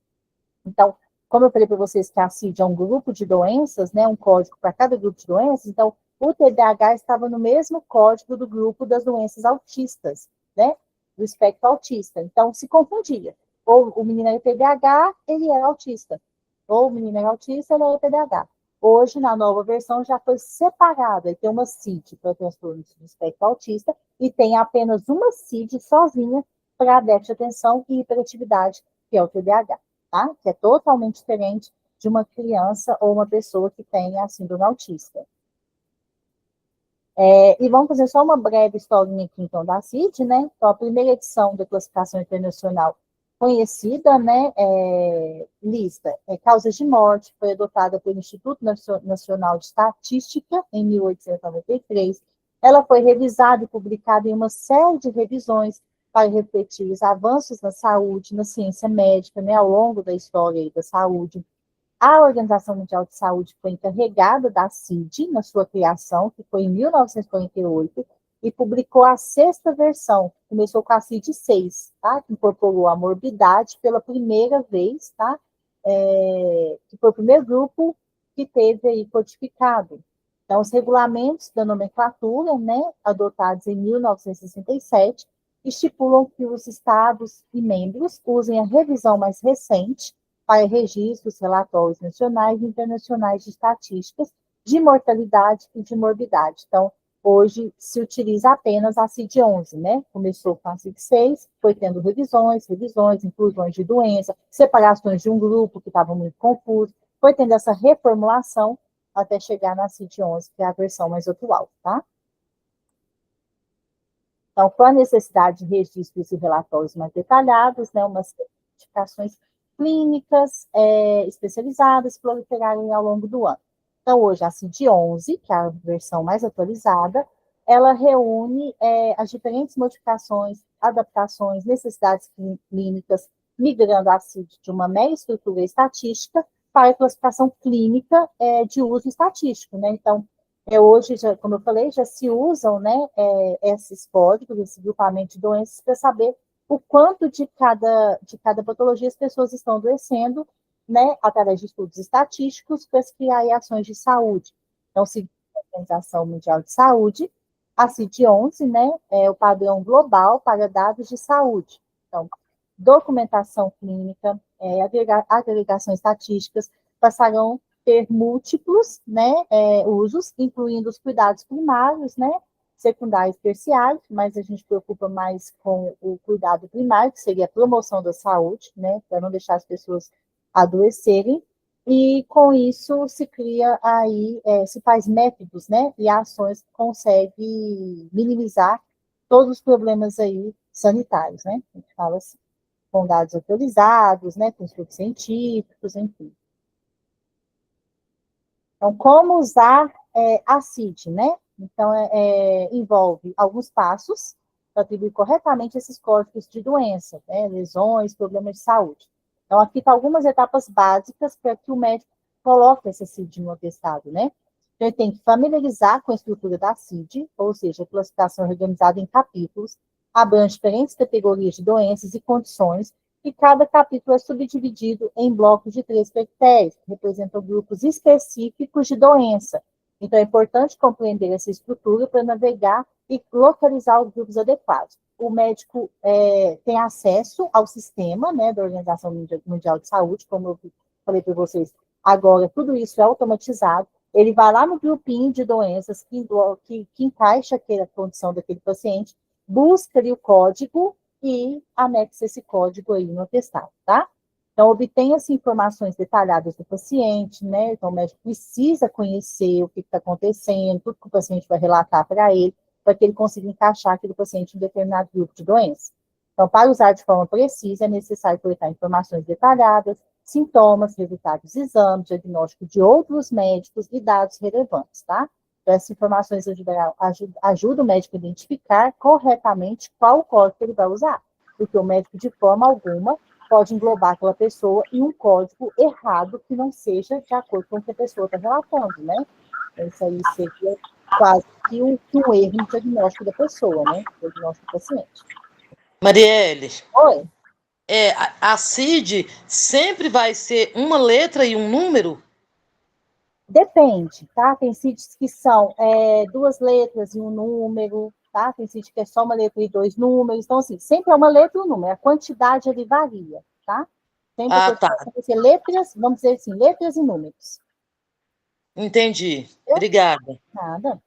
Então, como eu falei para vocês que a CID é um grupo de doenças, né, um código para cada grupo de doenças, então o TDAH estava no mesmo código do grupo das doenças autistas, né, do espectro autista. Então, se confundia. Ou o menino era TDAH, ele era autista. Ou o menino era autista, ele era TDAH. Hoje, na nova versão, já foi separado. Aí tem uma CID para transtornos do espectro autista e tem apenas uma CID sozinha para déficit de atenção e hiperatividade, que é o TDAH. Tá? Que é totalmente diferente de uma criança ou uma pessoa que tem a síndrome autista. E vamos fazer só uma breve historinha aqui, então, da CID, né? Então, a primeira edição da classificação internacional conhecida, né, lista causas de morte, foi adotada pelo Instituto Nacional de Estatística, em 1893. ela foi revisada e publicada em uma série de revisões para refletir os avanços na saúde, na ciência médica, né, ao longo da história aí da saúde. A Organização Mundial de Saúde foi encarregada da CID na sua criação, que foi em 1948, e publicou a 6ª versão, começou com a CID-6, tá? Que incorporou a morbidade pela primeira vez, tá? Que foi o primeiro grupo que teve aí codificado. Então, os regulamentos da nomenclatura, né, adotados em 1967, estipulam que os estados e membros usem a revisão mais recente para registros, relatórios nacionais e internacionais de estatísticas de mortalidade e de morbidade. Então, hoje se utiliza apenas a CID-11, né? Começou com a CID-6, foi tendo revisões, inclusões de doença, separações de um grupo que estava muito confuso, foi tendo essa reformulação até chegar na CID-11, que é a versão mais atual, tá? Então, com a necessidade de registros e relatórios mais detalhados, né, umas certificações clínicas especializadas proliferarem ao longo do ano. Então, hoje, a CID-11, que é a versão mais atualizada, ela reúne as diferentes modificações, adaptações, necessidades clínicas, migrando a CID de uma mera estrutura estatística para a classificação clínica de uso estatístico, né? Então, hoje, já, como eu falei, já se usam, né, esses códigos, esse grupamento de doenças, para saber o quanto de cada patologia as pessoas estão adoecendo, né, através de estudos estatísticos, para criar ações de saúde. Então, segundo a Organização Mundial de Saúde, a CID-11, né, é o padrão global para dados de saúde. Então, documentação clínica, agregação estatísticas, passarão ter múltiplos, né, usos, incluindo os cuidados primários, né, secundários e terciários, mas a gente se preocupa mais com o cuidado primário, que seria a promoção da saúde, né, para não deixar as pessoas adoecerem, e com isso se cria aí, se faz métodos, né, e ações que conseguem minimizar todos os problemas aí sanitários, né, a gente fala assim, com dados atualizados, né, com estudos científicos, enfim. Então, como usar a CID, né? Então, envolve alguns passos para atribuir corretamente esses códigos de doença, né? Lesões, problemas de saúde. Então, aqui estão algumas etapas básicas para que o médico coloque essa CID no atestado, né? Então, ele tem que familiarizar com a estrutura da CID, ou seja, a classificação organizada em capítulos, abrange diferentes categorias de doenças e condições, e cada capítulo é subdividido em blocos de 3 critérios, que representam grupos específicos de doença. Então, é importante compreender essa estrutura para navegar e localizar os grupos adequados. O médico tem acesso ao sistema, né, da Organização Mundial de Saúde, como eu falei para vocês, agora tudo isso é automatizado. Ele vai lá no grupinho de doenças que encaixa aquela condição daquele paciente, busca ali o código e anexa esse código aí no atestado, tá? Então, obtenha as informações detalhadas do paciente, né? Então, o médico precisa conhecer o que está acontecendo, tudo que o paciente vai relatar para ele, para que ele consiga encaixar aquele paciente em um determinado grupo de doença. Então, para usar de forma precisa, é necessário coletar informações detalhadas, sintomas, resultados de exames, diagnóstico de outros médicos e dados relevantes, tá? Então, essas informações ajudam o médico a identificar corretamente qual código ele vai usar, porque o médico, de forma alguma, pode englobar aquela pessoa em um código errado que não seja de acordo com o que a pessoa está relatando, né? Isso aí seria quase que um erro no diagnóstico da pessoa, né? Diagnóstico do paciente. Marielle. Oi. A CID sempre vai ser uma letra e um número? Depende, tá? Tem CIDs que são 2 letras e um número, tá? Tem CID que é só uma letra e 2 números. Então, assim, sempre é uma letra e um número. A quantidade, ele varia, tá? Sempre Tá. vai ser letras, vamos dizer assim, letras e números. Entendi. Obrigada. Nada.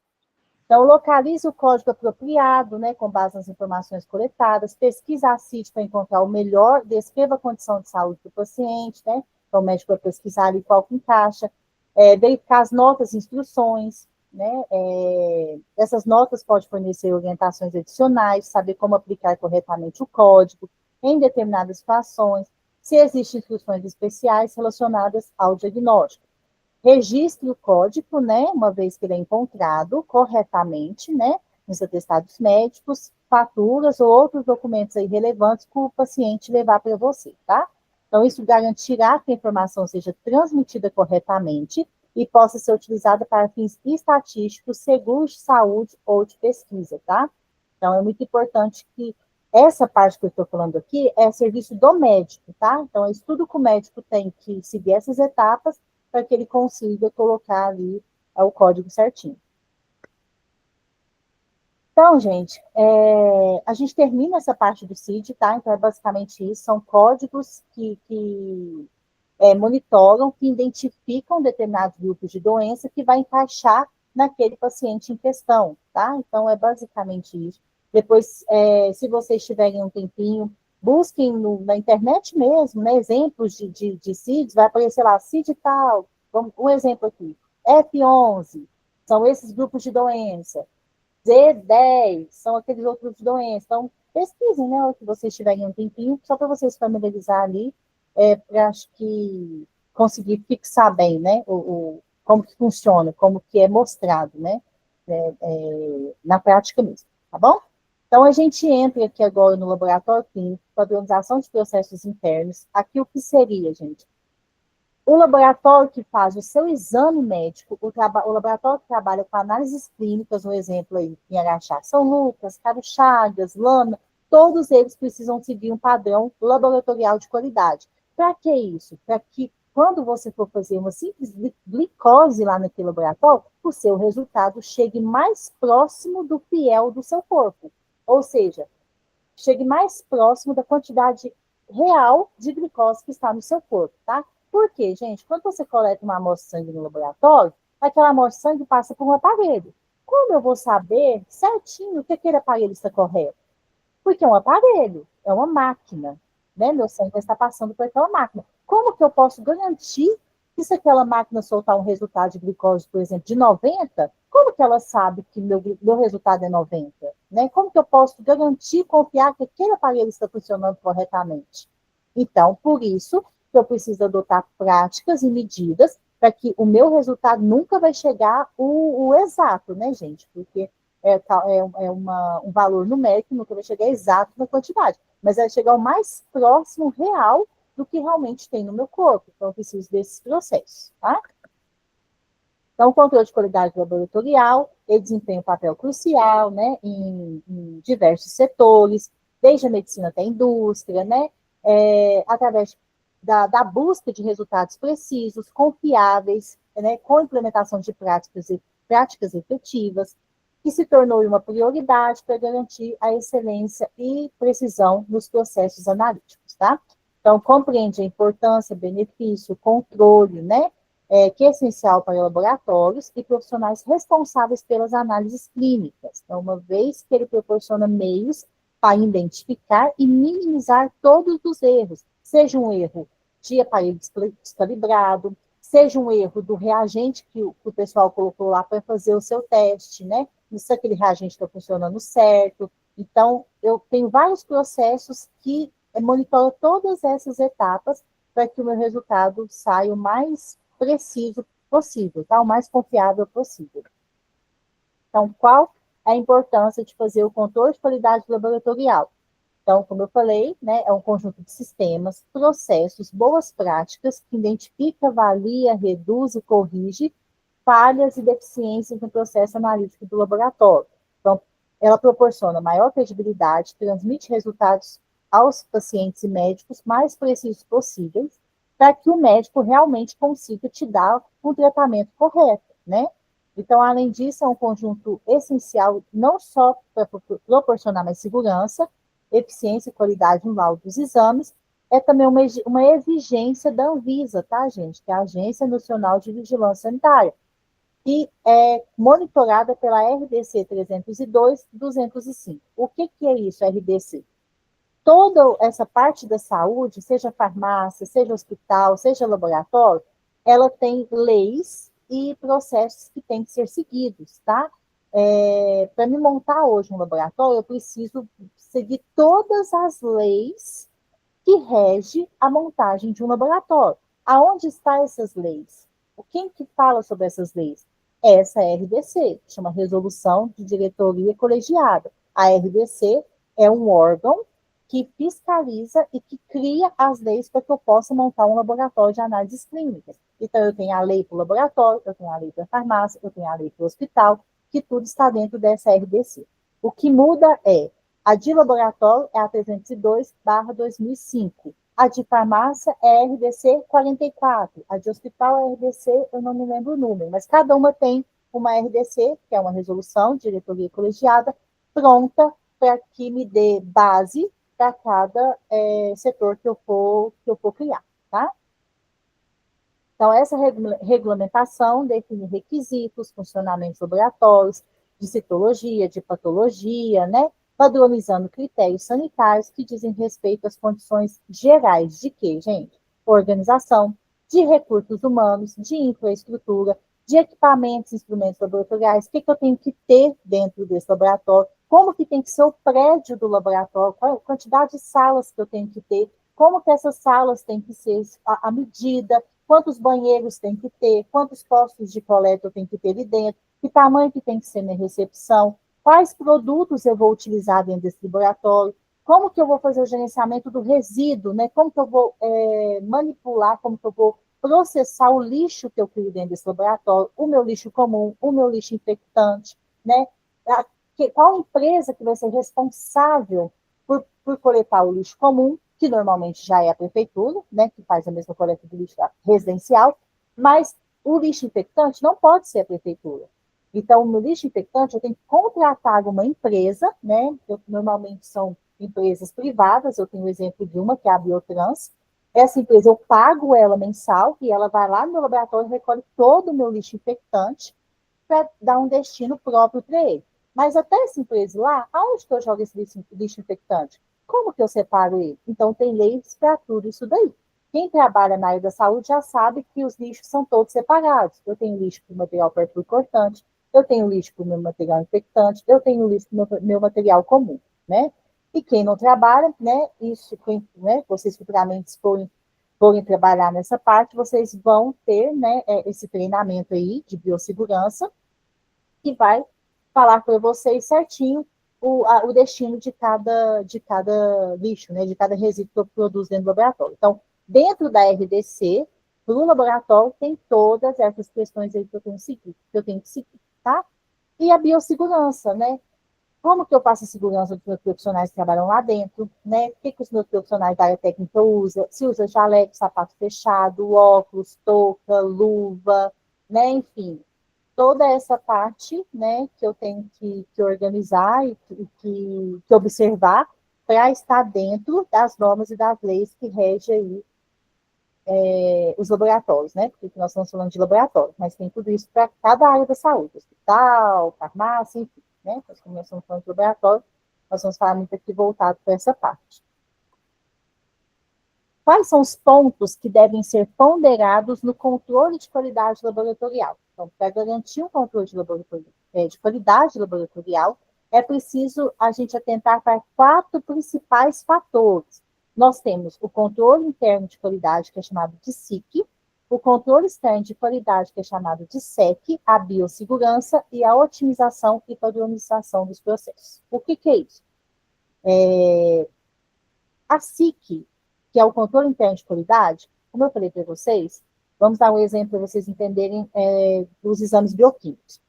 Então, localize o código apropriado, né, com base nas informações coletadas, pesquisa a CID para encontrar o melhor, descreva a condição de saúde do paciente, né? Então, o médico vai pesquisar ali qual que encaixa, verificar as notas e instruções, né? Essas notas podem fornecer orientações adicionais, saber como aplicar corretamente o código em determinadas situações, se existem instruções especiais relacionadas ao diagnóstico. Registre o código, né, uma vez que ele é encontrado corretamente, né, nos atestados médicos, faturas ou outros documentos aí relevantes que o paciente levar para você, tá? Então, isso garantirá que a informação seja transmitida corretamente e possa ser utilizada para fins estatísticos, seguros de saúde ou de pesquisa, tá? Então, é muito importante que essa parte que eu estou falando aqui é serviço do médico, tá? Então, é estudo que o médico tem que seguir essas etapas para que ele consiga colocar ali o código certinho. Então, gente, a gente termina essa parte do CID, tá? Então, é basicamente isso, são códigos que monitoram, que identificam determinados grupos de doença que vai encaixar naquele paciente em questão, tá? Então, é basicamente isso. Depois, se vocês tiverem um tempinho, busquem na internet mesmo, né, exemplos de CIDs, vai aparecer lá, CID tal, um exemplo aqui, F11, são esses grupos de doença, Z10, são aqueles outros grupos de doença. Então, pesquisem, né, o que vocês tiverem um tempinho, só para vocês familiarizar ali, para acho que conseguir fixar bem, né, como que funciona, como que é mostrado, né, na prática mesmo, tá bom? Então, a gente entra aqui agora no laboratório clínico, padronização de processos internos. Aqui o que seria, gente? O laboratório que faz o seu exame médico, o laboratório que trabalha com análises clínicas, um exemplo aí, em Araxá, São Lucas, Caro Chagas, Lama, todos eles precisam seguir um padrão laboratorial de qualidade. Para que isso? Para que, quando você for fazer uma simples glicose lá naquele laboratório, o seu resultado chegue mais próximo do fiel do seu corpo. Ou seja, chegue mais próximo da quantidade real de glicose que está no seu corpo, tá? Por quê, gente? Quando você coleta uma amostra de sangue no laboratório, aquela amostra de sangue passa por um aparelho. Como eu vou saber certinho que aquele aparelho está correto? Porque é um aparelho, é uma máquina, né? Meu sangue vai estar passando por aquela máquina. Como que eu posso garantir que se aquela máquina soltar um resultado de glicose, por exemplo, de 90, como que ela sabe que meu resultado é 90? Né? Como que eu posso garantir, confiar que aquele aparelho está funcionando corretamente? Então, por isso que eu preciso adotar práticas e medidas para que o meu resultado nunca vai chegar o exato, né, gente? Porque um valor numérico, nunca vai chegar exato na quantidade, mas vai chegar o mais próximo real do que realmente tem no meu corpo. Então, eu preciso desses processos, tá? Então, o controle de qualidade laboratorial, ele desempenha um papel crucial, né, em diversos setores, desde a medicina até a indústria, né, através da busca de resultados precisos, confiáveis, né, com implementação de práticas efetivas, que se tornou uma prioridade para garantir a excelência e precisão nos processos analíticos, tá? Então, compreende a importância, benefício, controle, né, que é essencial para laboratórios e profissionais responsáveis pelas análises clínicas. Então, uma vez que ele proporciona meios para identificar e minimizar todos os erros, seja um erro de aparelho descalibrado, seja um erro do reagente que o pessoal colocou lá para fazer o seu teste, né? Se aquele reagente está funcionando certo. Então, eu tenho vários processos que monitoram todas essas etapas para que o meu resultado saia o mais preciso possível, tá? O mais confiável possível. Então, qual é a importância de fazer o controle de qualidade laboratorial? Então, como eu falei, né, é um conjunto de sistemas, processos, boas práticas que identifica, avalia, reduz e corrige falhas e deficiências no processo analítico do laboratório. Então, ela proporciona maior credibilidade, transmite resultados aos pacientes e médicos mais precisos possíveis, para que o médico realmente consiga te dar um tratamento correto, né? Então, além disso, é um conjunto essencial não só para proporcionar mais segurança, eficiência e qualidade no laudo dos exames, é também uma exigência da Anvisa, tá, gente? Que é a Agência Nacional de Vigilância Sanitária, que é monitorada pela RDC 302 e 205. O que é isso, RDC? Toda essa parte da saúde, seja farmácia, seja hospital, seja laboratório, ela tem leis e processos que têm que ser seguidos, tá? Para me montar hoje um laboratório, eu preciso seguir todas as leis que regem a montagem de um laboratório. Aonde estão essas leis? Quem que fala sobre essas leis? essa RDC, chama Resolução de Diretoria Colegiada. A RDC é um órgão que fiscaliza e que cria as leis para que eu possa montar um laboratório de análises clínicas. Então, eu tenho a lei para o laboratório, eu tenho a lei para a farmácia, eu tenho a lei para o hospital, que tudo está dentro dessa RDC. O que muda é, a de laboratório é a 302/2005, a de farmácia é a RDC 44, a de hospital é a RDC, eu não me lembro o número, mas cada uma tem uma RDC, que é uma resolução de diretoria colegiada, pronta para que me dê base para cada setor que eu for criar, tá? Então, essa regulamentação define requisitos, funcionamentos laboratórios, de citologia, de patologia, né? Padronizando critérios sanitários que dizem respeito às condições gerais de quê, gente? Organização, de recursos humanos, de infraestrutura, de equipamentos, instrumentos laboratoriais, o que eu tenho que ter dentro desse laboratório, como que tem que ser o prédio do laboratório, qual a quantidade de salas que eu tenho que ter, como que essas salas têm que ser a medida, quantos banheiros tem que ter, quantos postos de coleta eu tenho que ter ali dentro, que tamanho que tem que ser minha recepção, quais produtos eu vou utilizar dentro desse laboratório, como que eu vou fazer o gerenciamento do resíduo, né? Como que eu vou manipular, como que eu vou processar o lixo que eu crio dentro desse laboratório, o meu lixo comum, o meu lixo infectante, né? Qual empresa que vai ser responsável por coletar o lixo comum, que normalmente já é a prefeitura, né, que faz a mesma coleta do lixo residencial, mas o lixo infectante não pode ser a prefeitura. Então, no lixo infectante, eu tenho que contratar uma empresa, né, normalmente são empresas privadas, eu tenho o exemplo de uma, que é a Biotrans. Essa empresa, eu pago ela mensal, e ela vai lá no meu laboratório e recolhe todo o meu lixo infectante para dar um destino próprio para ele. Mas até essa empresa lá, aonde que eu jogo esse lixo infectante? Como que eu separo ele? Então, tem leis para tudo isso daí. Quem trabalha na área da saúde já sabe que os lixos são todos separados. Eu tenho lixo para o material perfil cortante, eu tenho lixo para o meu material infectante, eu tenho lixo para o meu material comum, né? E quem não trabalha, né, isso, né, vocês futuramente forem trabalhar nessa parte, vocês vão ter, né, esse treinamento aí de biossegurança, que vai falar para vocês certinho o destino de cada lixo, né, de cada resíduo que eu produzo dentro do laboratório. Então, dentro da RDC, para o laboratório, tem todas essas questões aí que eu tenho que seguir, tá? E a biossegurança, né? Como que eu faço a segurança dos meus profissionais que trabalham lá dentro, né? O que os meus profissionais da área técnica usam? Se usa jaleco, sapato fechado, óculos, touca, luva, né? Enfim, toda essa parte, né, que eu tenho que organizar e que observar para estar dentro das normas e das leis que regem aí os laboratórios, né? Porque nós estamos falando de laboratório, mas tem tudo isso para cada área da saúde, hospital, farmácia, enfim, né? Nós começamos falando de laboratório, nós vamos falar muito aqui voltado para essa parte. Quais são os pontos que devem ser ponderados no controle de qualidade laboratorial? Então, para garantir um controle de qualidade laboratorial, é preciso a gente atentar para 4 principais fatores. Nós temos o controle interno de qualidade, que é chamado de SIC, o controle externo de qualidade, que é chamado de SEC, a biossegurança e a otimização e padronização dos processos. O que é isso? A SIC, que é o controle interno de qualidade, como eu falei para vocês, vamos dar um exemplo para vocês entenderem dos exames bioquímicos.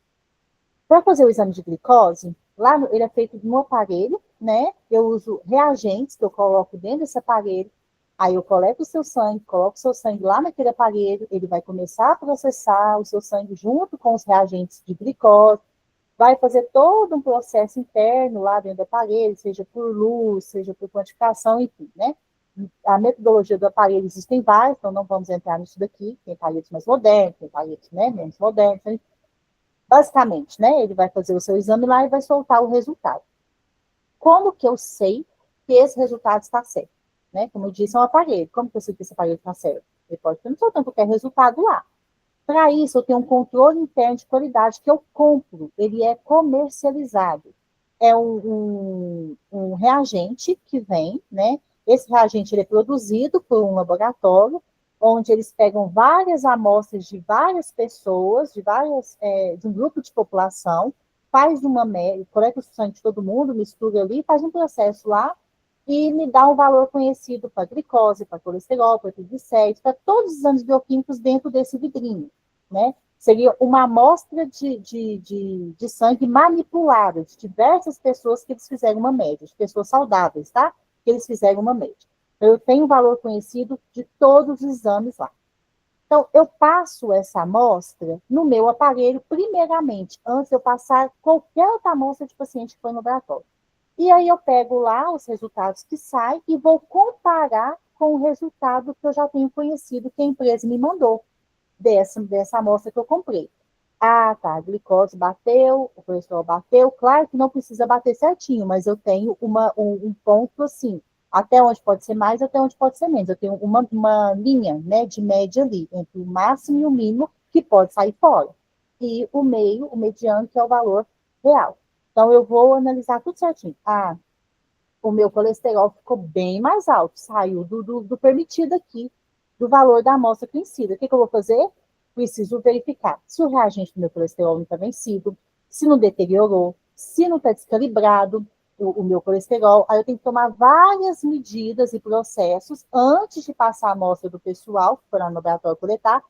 Para fazer o exame de glicose, lá ele é feito no aparelho, né? Eu uso reagentes que eu coloco dentro desse aparelho, aí eu coleto o seu sangue, coloco o seu sangue lá naquele aparelho, ele vai começar a processar o seu sangue junto com os reagentes de glicose, vai fazer todo um processo interno lá dentro do aparelho, seja por luz, seja por quantificação, enfim, né? A metodologia do aparelho existem várias, então não vamos entrar nisso daqui, tem aparelhos mais modernos, tem aparelhos, né, menos modernos, enfim. Basicamente, né, ele vai fazer o seu exame lá e vai soltar o resultado. Como que eu sei que esse resultado está certo? Né? Como eu disse, é um aparelho. Como que eu sei que esse aparelho está certo? Ele pode ter soltando qualquer resultado lá. Para isso, eu tenho um controle interno de qualidade que eu compro, ele é comercializado. É um reagente que vem, né? Esse reagente ele é produzido por um laboratório, onde eles pegam várias amostras de várias pessoas, de um grupo de população, faz uma média, coleta o sangue de todo mundo, mistura ali, faz um processo lá e me dá um valor conhecido para glicose, para colesterol, para triglicéridos, para todos os exames bioquímicos dentro desse vidrinho, né? Seria uma amostra de sangue manipulada, de diversas pessoas que eles fizeram uma média, de pessoas saudáveis, tá? Que eles fizeram uma média. Eu tenho um valor conhecido de todos os exames lá. Então, eu passo essa amostra no meu aparelho, primeiramente, antes de eu passar qualquer outra amostra de paciente que foi no laboratório. E aí eu pego lá os resultados que saem e vou comparar com o resultado que eu já tenho conhecido que a empresa me mandou dessa amostra que eu comprei. Ah, tá, a glicose bateu, o colesterol bateu, claro que não precisa bater certinho, mas eu tenho um ponto assim, até onde pode ser mais, até onde pode ser menos. Eu tenho uma linha, né, de média ali, entre o máximo e o mínimo, que pode sair fora. E o meio, o mediano, que é o valor real. Então, eu vou analisar tudo certinho. Ah, o meu colesterol ficou bem mais alto, saiu do permitido aqui, do valor da amostra vencida. O que eu vou fazer? Preciso verificar se o reagente do meu colesterol não está vencido, se não deteriorou, se não está descalibrado o meu colesterol. Aí eu tenho que tomar várias medidas e processos antes de passar a amostra do pessoal, que for no laboratório coletar,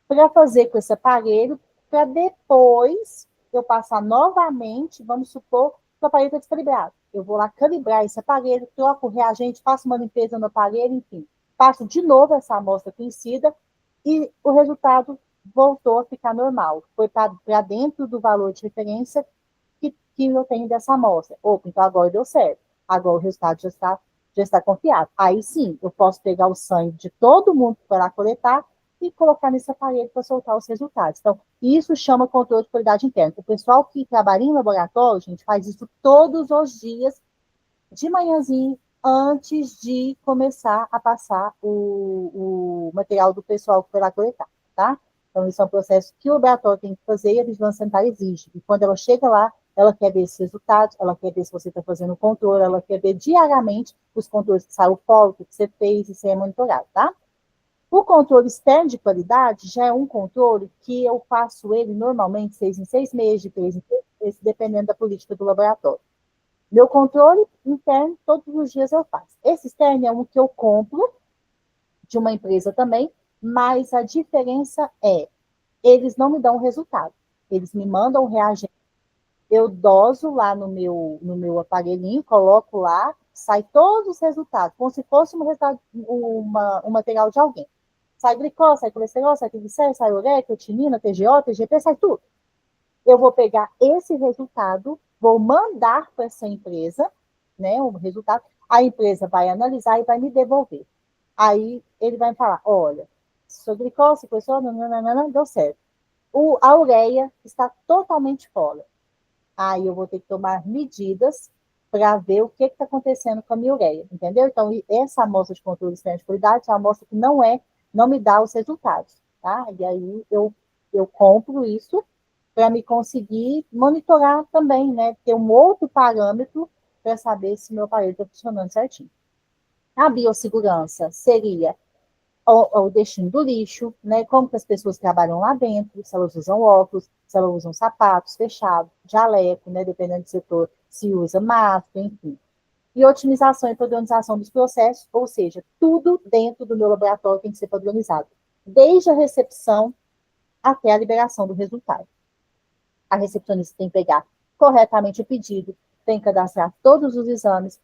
para fazer com esse aparelho, para depois eu passar novamente, vamos supor, que o aparelho está descalibrado. Eu vou lá calibrar esse aparelho, troco o reagente, faço uma limpeza no aparelho, enfim. Passo de novo essa amostra conhecida e o resultado voltou a ficar normal. Foi para dentro do valor de referência que eu tenho dessa amostra. Opa, então agora deu certo. Agora o resultado já está confiável. Aí sim, eu posso pegar o sangue de todo mundo que foi lá coletar e colocar nesse aparelho para soltar os resultados. Então, isso chama controle de qualidade interna. O pessoal que trabalha em laboratório, gente, faz isso todos os dias, de manhãzinho, antes de começar a passar o material do pessoal que foi lá coletar, tá? Então, isso é um processo que o laboratório tem que fazer e a vigilância sanitária exige. E quando ela chega lá, ela quer ver esses resultados, ela quer ver se você está fazendo o controle, ela quer ver diariamente os controles que saiu fora, o que você fez, e isso é monitorado, tá? O controle externo de qualidade já é um controle que eu faço ele normalmente 6 em 6 meses, de 3 em 3 meses, dependendo da política do laboratório. Meu controle interno, todos os dias eu faço. Esse externo é um que eu compro de uma empresa também, mas a diferença é, eles não me dão resultado. Eles me mandam um reagente, eu doso lá no meu aparelhinho, coloco lá, sai todos os resultados, como se fosse um material de alguém. Sai glicose, sai colesterol, sai triglicéridos, sai ureia, creatinina, TGO, TGP, sai tudo. Eu vou pegar esse resultado, vou mandar para essa empresa, né, o resultado, a empresa vai analisar e vai me devolver. Aí ele vai me falar, olha, sua glicose, colesterol, não deu certo. A ureia está totalmente fora. Aí eu vou ter que tomar medidas para ver o que está acontecendo com a minha ureia, entendeu? Então, essa amostra de controle externo de qualidade é uma amostra que não me dá os resultados, tá? E aí eu compro isso para me conseguir monitorar também, né? Ter um outro parâmetro para saber se meu aparelho está funcionando certinho. A biossegurança seria o destino do lixo, né? Como que as pessoas trabalham lá dentro, se elas usam óculos, se elas usam sapatos fechados, jaleco, né? Dependendo do setor, se usa máscara, enfim. E otimização e padronização dos processos, ou seja, tudo dentro do meu laboratório tem que ser padronizado, desde a recepção até a liberação do resultado. A recepcionista tem que pegar corretamente o pedido, tem que cadastrar todos os exames,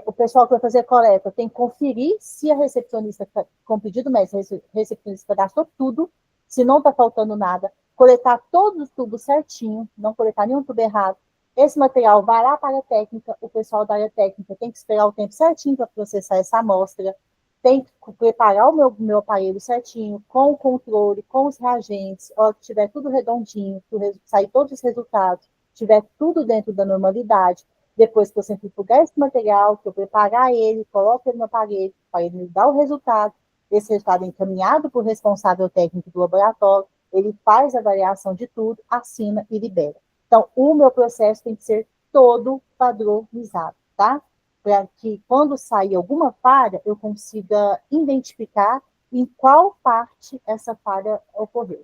o pessoal que vai fazer a coleta tem que conferir se a recepcionista, com o pedido médico, a recepcionista cadastrou tudo, se não está faltando nada, coletar todos os tubos certinho, não coletar nenhum tubo errado. Esse material vai lá para a área técnica, o pessoal da área técnica tem que esperar o tempo certinho para processar essa amostra, tem que preparar o meu aparelho certinho, com o controle, com os reagentes, ó, que tiver tudo redondinho, sair todos os resultados, tiver tudo dentro da normalidade. Depois que eu centrifugar esse material, que eu preparar ele, coloco ele no aparelho, para ele me dar o resultado, esse resultado é encaminhado para o responsável técnico do laboratório, ele faz a avaliação de tudo, assina e libera. Então, o meu processo tem que ser todo padronizado, tá? Para que quando sair alguma falha, eu consiga identificar em qual parte essa falha ocorreu.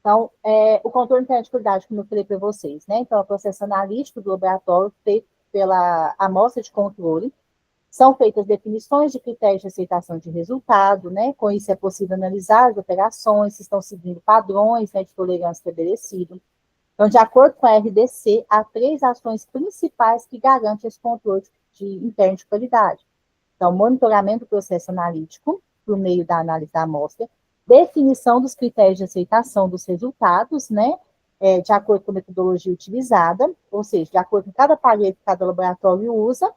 Então, o controle interno de qualidade, como eu falei para vocês, né? Então, é o processo analítico do laboratório feito pela amostra de controle. São feitas definições de critérios de aceitação de resultado, né? Com isso é possível analisar as operações, se estão seguindo padrões, né, de tolerância estabelecidos. Então, de acordo com a RDC, há 3 ações principais que garantem esse controle interno de qualidade. Então, monitoramento do processo analítico, por meio da análise da amostra, definição dos critérios de aceitação dos resultados, né, de acordo com a metodologia utilizada, ou seja, de acordo com cada aparelho que cada laboratório usa,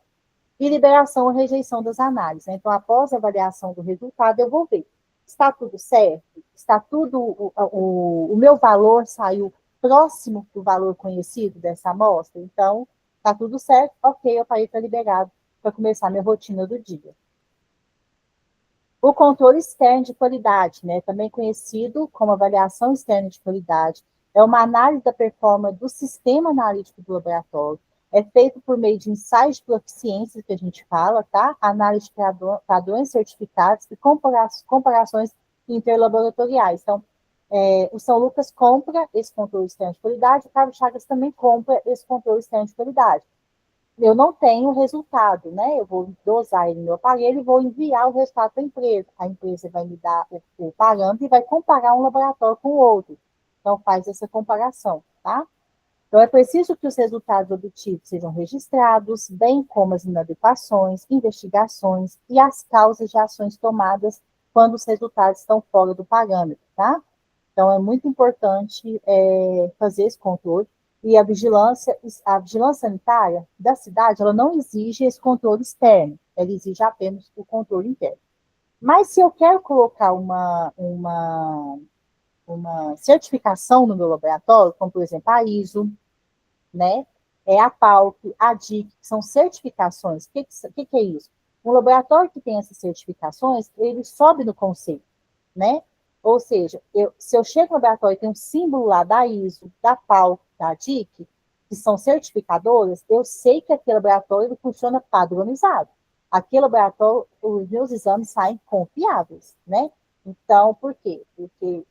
e liberação ou rejeição das análises. Né? Então, após a avaliação do resultado, eu vou ver, está tudo certo? Está tudo, o meu valor saiu próximo do valor conhecido dessa amostra? Então, está tudo certo? Ok, o aparelho está liberado para começar a minha rotina do dia. O controle externo de qualidade, né, também conhecido como avaliação externa de qualidade, é uma análise da performance do sistema analítico do laboratório. É feito por meio de ensaios de proficiência, que a gente fala, tá? Análise de padrões certificados e comparações interlaboratoriais. Então, o São Lucas compra esse controle externo de qualidade, o Carlos Chagas também compra esse controle externo de qualidade. Eu não tenho o resultado, né? Eu vou dosar ele no meu aparelho e vou enviar o resultado para a empresa. A empresa vai me dar o parâmetro e vai comparar um laboratório com o outro. Então, faz essa comparação, tá? Então, é preciso que os resultados obtidos sejam registrados, bem como as inadequações, investigações e as causas de ações tomadas quando os resultados estão fora do parâmetro, tá? Então, é muito importante fazer esse controle. E a vigilância sanitária da cidade, ela não exige esse controle externo, ela exige apenas o controle interno. Mas se eu quero colocar uma certificação no meu laboratório, como, por exemplo, a ISO, né? A PALP, a DIC, que são certificações. O que é isso? Um laboratório que tem essas certificações, ele sobe no conceito, né? Ou seja, se eu chego no laboratório e tem um símbolo lá da ISO, da PALP, da DIC, que são certificadoras, eu sei que aquele laboratório ele funciona padronizado. Aquele laboratório, os meus exames saem confiáveis, né? Então, por quê? Porque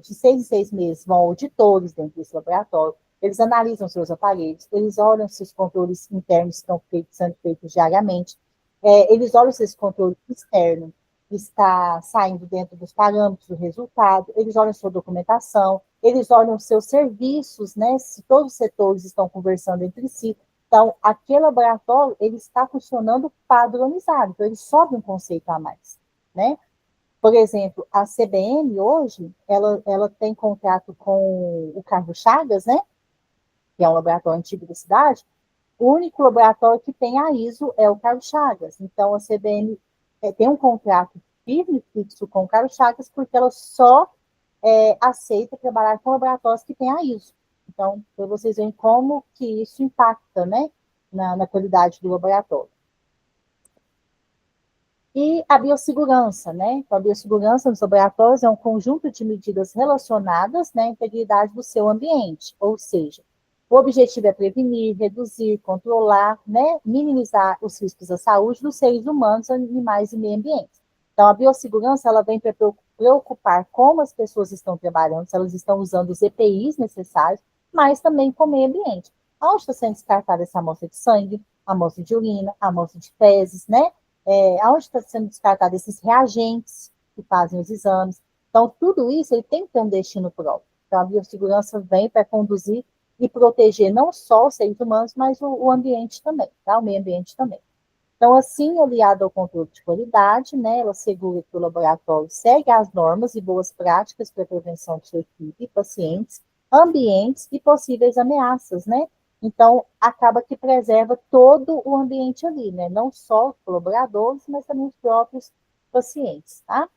de 6 em 6 meses vão auditores dentro desse laboratório, eles analisam seus aparelhos, eles olham se os controles internos estão sendo feitos diariamente, eles olham se esse controle externo está saindo dentro dos parâmetros do resultado, eles olham sua documentação, eles olham seus serviços, né, se todos os setores estão conversando entre si. Então, aquele laboratório, ele está funcionando padronizado, então ele sobe um conceito a mais, né? Por exemplo, a CBN hoje, ela tem contrato com o Carlos Chagas, né, que é um laboratório antigo da cidade. O único laboratório que tem a ISO é o Carlos Chagas. Então, a CBN tem um contrato firme e fixo com o Carlos Chagas, porque ela só aceita trabalhar com laboratórios que têm a ISO. Então, para vocês verem como que isso impacta, né, na qualidade do laboratório. E a biossegurança, né? Então, a biossegurança nos laboratórios é um conjunto de medidas relacionadas, né, à integridade do seu ambiente, ou seja, o objetivo é prevenir, reduzir, controlar, né, minimizar os riscos à saúde dos seres humanos, animais e meio ambiente. Então, a biossegurança, ela vem para preocupar como as pessoas estão trabalhando, se elas estão usando os EPIs necessários, mas também com o meio ambiente. Onde está sendo descartada essa amostra de sangue, amostra de urina, amostra de fezes, né? Onde está sendo descartado esses reagentes que fazem os exames. Então, tudo isso ele tem que ter um destino próprio. Então, a biossegurança vem para conduzir e proteger não só os seres humanos, mas o ambiente também, tá? O meio ambiente também. Então, assim, aliado ao controle de qualidade, né, ela assegura que o laboratório segue as normas e boas práticas para a prevenção de sua equipe, pacientes, ambientes e possíveis ameaças, né? Então, acaba que preserva todo o ambiente ali, né? Não só os colaboradores, mas também os próprios pacientes, tá?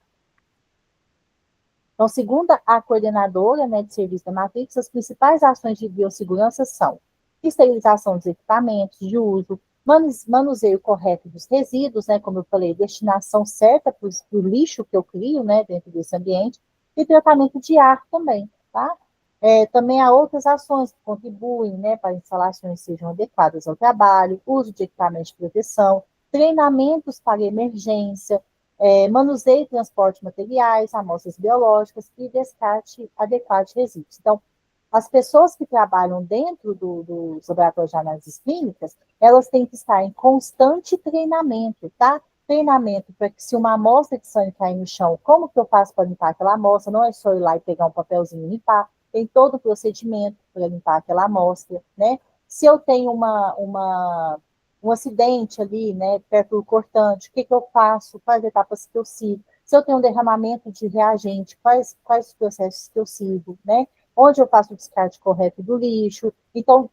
Então, segundo a coordenadora, né, de serviço da Matrix, as principais ações de biossegurança são esterilização dos equipamentos de uso, manuseio correto dos resíduos, né, como eu falei, destinação certa para o lixo que eu crio, né, dentro desse ambiente, e tratamento de ar também, tá? Também há outras ações que contribuem, né, para instalações sejam adequadas ao trabalho, uso de equipamentos de proteção, treinamentos para emergência, manuseio e transporte de materiais, amostras biológicas e descarte adequado de resíduos. Então, as pessoas que trabalham dentro dos laboratórios de análises clínicas, elas têm que estar em constante treinamento, tá? Treinamento para que se uma amostra de sangue cair no chão, como que eu faço para limpar aquela amostra? Não é só ir lá e pegar um papelzinho e limpar, tem todo o procedimento para limpar aquela amostra, né? Se eu tenho um acidente ali, né, perto do cortante, o que eu faço? Quais etapas que eu sigo? Se eu tenho um derramamento de reagente, quais os processos que eu sigo, né? Onde eu faço o descarte correto do lixo. Então,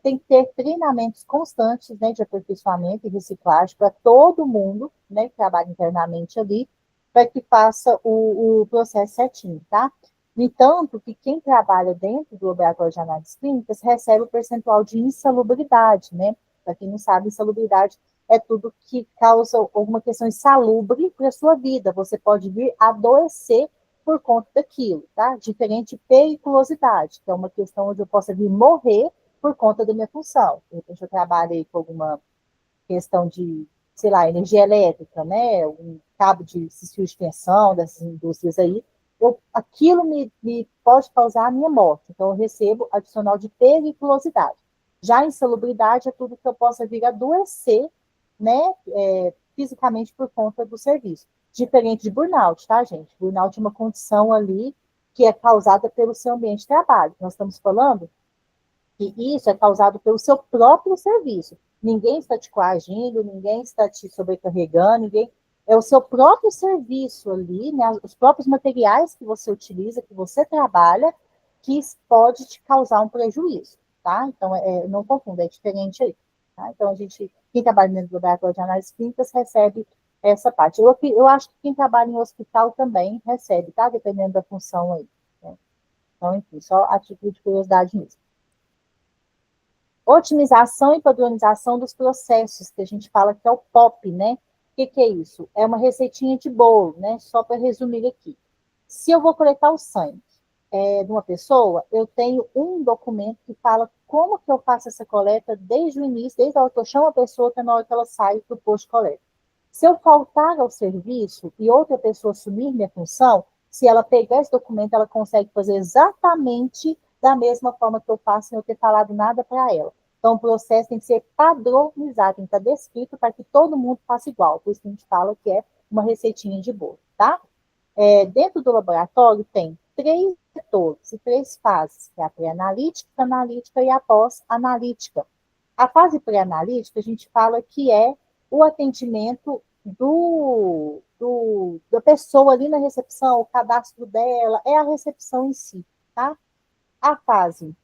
tem que ter treinamentos constantes, né, de aperfeiçoamento e reciclagem para todo mundo, né, que trabalha internamente ali, para que faça o processo certinho, tá? No entanto, que quem trabalha dentro do laboratório de análises clínicas recebe o percentual de insalubridade, né? Para quem não sabe, insalubridade é tudo que causa alguma questão insalubre para a sua vida. Você pode vir a adoecer por conta daquilo, tá? Diferente de periculosidade, que é uma questão onde eu possa vir morrer por conta da minha função. De repente eu trabalho com alguma questão de, sei lá, energia elétrica, né? Um cabo de fio de tensão dessas indústrias aí, aquilo me pode causar a minha morte. Então eu recebo adicional de periculosidade. Já a insalubridade é tudo que eu possa vir a adoecer, né? Fisicamente por conta do serviço. Diferente de burnout, tá, gente? Burnout é uma condição ali que é causada pelo seu ambiente de trabalho. Nós estamos falando que isso é causado pelo seu próprio serviço. Ninguém está te coagindo, ninguém está te sobrecarregando, ninguém... É o seu próprio serviço ali, né? Os próprios materiais que você utiliza, que você trabalha, que pode te causar um prejuízo, tá? Então, não confunda, é diferente aí. Tá? Então, quem trabalha dentro do laboratório de análises clínicas recebe essa parte. Eu acho que quem trabalha em hospital também recebe, tá? Dependendo da função aí. Né? Então, enfim, só a título de curiosidade mesmo. Otimização e padronização dos processos, que a gente fala que é o POP, né? O que é isso? É uma receitinha de bolo, né? Só para resumir aqui. Se eu vou coletar o sangue de uma pessoa, eu tenho um documento que fala como que eu faço essa coleta desde o início, desde a hora que eu chamo a pessoa até na hora que ela sai do posto de coleta. Se eu faltar ao serviço e outra pessoa assumir minha função, se ela pegar esse documento, ela consegue fazer exatamente da mesma forma que eu faço, sem eu ter falado nada para ela. Então, o processo tem que ser padronizado, tem que estar descrito para que todo mundo faça igual. Por isso que a gente fala que é uma receitinha de bolo, tá? Dentro do laboratório tem 3 setores e 3 fases, que é a pré-analítica, analítica e a pós-analítica. A fase pré-analítica, a gente fala que é o atendimento da pessoa ali na recepção, o cadastro dela, é a recepção em si, tá? A fase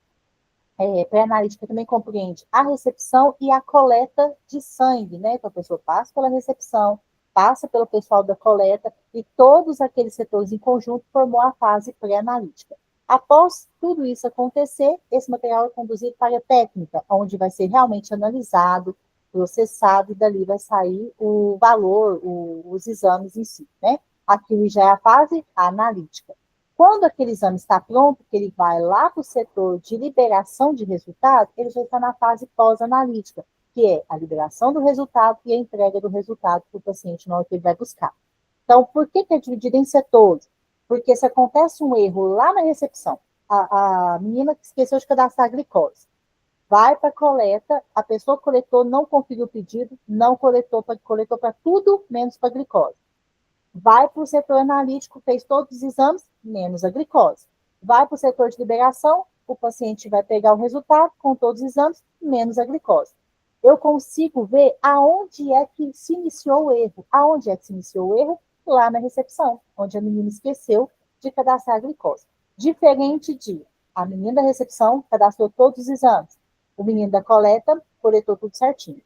pré-analítica também compreende a recepção e a coleta de sangue, né? Então, a pessoa passa pela recepção, passa pelo pessoal da coleta e todos aqueles setores em conjunto formou a fase pré-analítica. Após tudo isso acontecer, esse material é conduzido para a técnica, onde vai ser realmente analisado, processado, e dali vai sair o valor, os exames em si, né? Aquilo já é a fase analítica. Quando aquele exame está pronto, que ele vai lá para o setor de liberação de resultado, ele já está na fase pós-analítica, que é a liberação do resultado e a entrega do resultado para o paciente na hora que ele vai buscar. Então, por que é dividido em setores? Porque se acontece um erro lá na recepção, a menina que esqueceu de cadastrar a glicose, vai para a coleta, a pessoa que coletou não conferiu o pedido, não coletou para tudo, menos para a glicose. Vai para o setor analítico, fez todos os exames, menos a glicose. Vai para o setor de liberação, o paciente vai pegar o resultado com todos os exames, menos a glicose. Eu consigo ver aonde é que se iniciou o erro. Aonde é que se iniciou o erro? Lá na recepção, onde a menina esqueceu de cadastrar a glicose. Diferente de a menina da recepção cadastrou todos os exames, o menino da coleta coletou tudo certinho.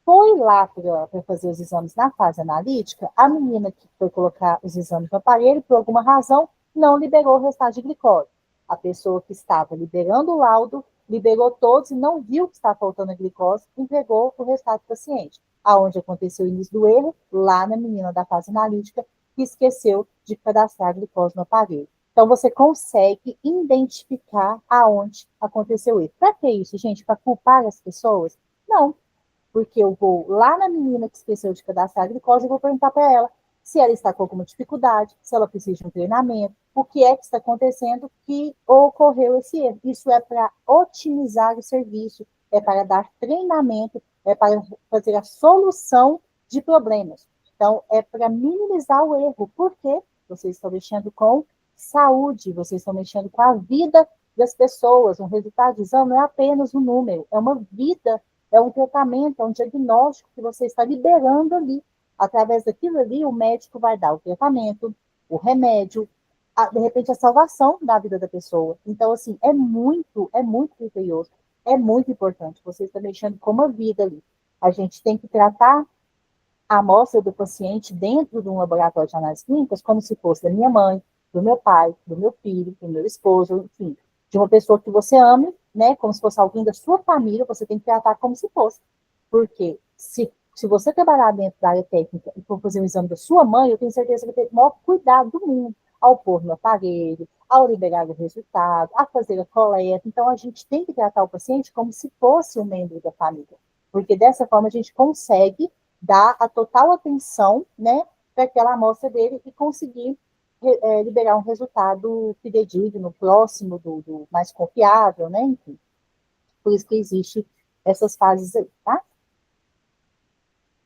Foi lá para fazer os exames na fase analítica, a menina que foi colocar os exames no aparelho, por alguma razão, não liberou o restante de glicose. A pessoa que estava liberando o laudo, liberou todos e não viu que estava faltando a glicose, entregou o restante do paciente. Aonde aconteceu o início do erro? Lá na menina da fase analítica, que esqueceu de cadastrar a glicose no aparelho. Então, você consegue identificar aonde aconteceu o erro. Para que isso, gente? Para culpar as pessoas? Não. Porque eu vou lá na menina que esqueceu de cadastrar a glicose e vou perguntar para ela, se ela está com alguma dificuldade, se ela precisa de um treinamento, o que é que está acontecendo que ocorreu esse erro. Isso é para otimizar o serviço, é para dar treinamento, é para fazer a solução de problemas. Então, é para minimizar o erro, porque vocês estão mexendo com saúde, vocês estão mexendo com a vida das pessoas. Um resultado de exame não é apenas um número, é uma vida, é um tratamento, é um diagnóstico que você está liberando ali. Através daquilo ali, o médico vai dar o tratamento, o remédio, de repente a salvação da vida da pessoa. Então, assim, é muito criterioso, é muito importante. Você está mexendo com uma vida ali. A gente tem que tratar a amostra do paciente dentro de um laboratório de análises clínicas como se fosse da minha mãe, do meu pai, do meu filho, do meu esposo, enfim, de uma pessoa que você ame, né, como se fosse alguém da sua família, você tem que tratar como se fosse. Porque se você trabalhar dentro da área técnica e for fazer um exame da sua mãe, eu tenho certeza que vai ter o maior cuidado do mundo ao pôr no aparelho, ao liberar o resultado, a fazer a coleta. Então, a gente tem que tratar o paciente como se fosse um membro da família. Porque dessa forma a gente consegue dar a total atenção, né, para aquela amostra dele e conseguir liberar um resultado fidedigno, próximo do mais confiável, né, enfim. Por isso que existe essas fases aí, tá?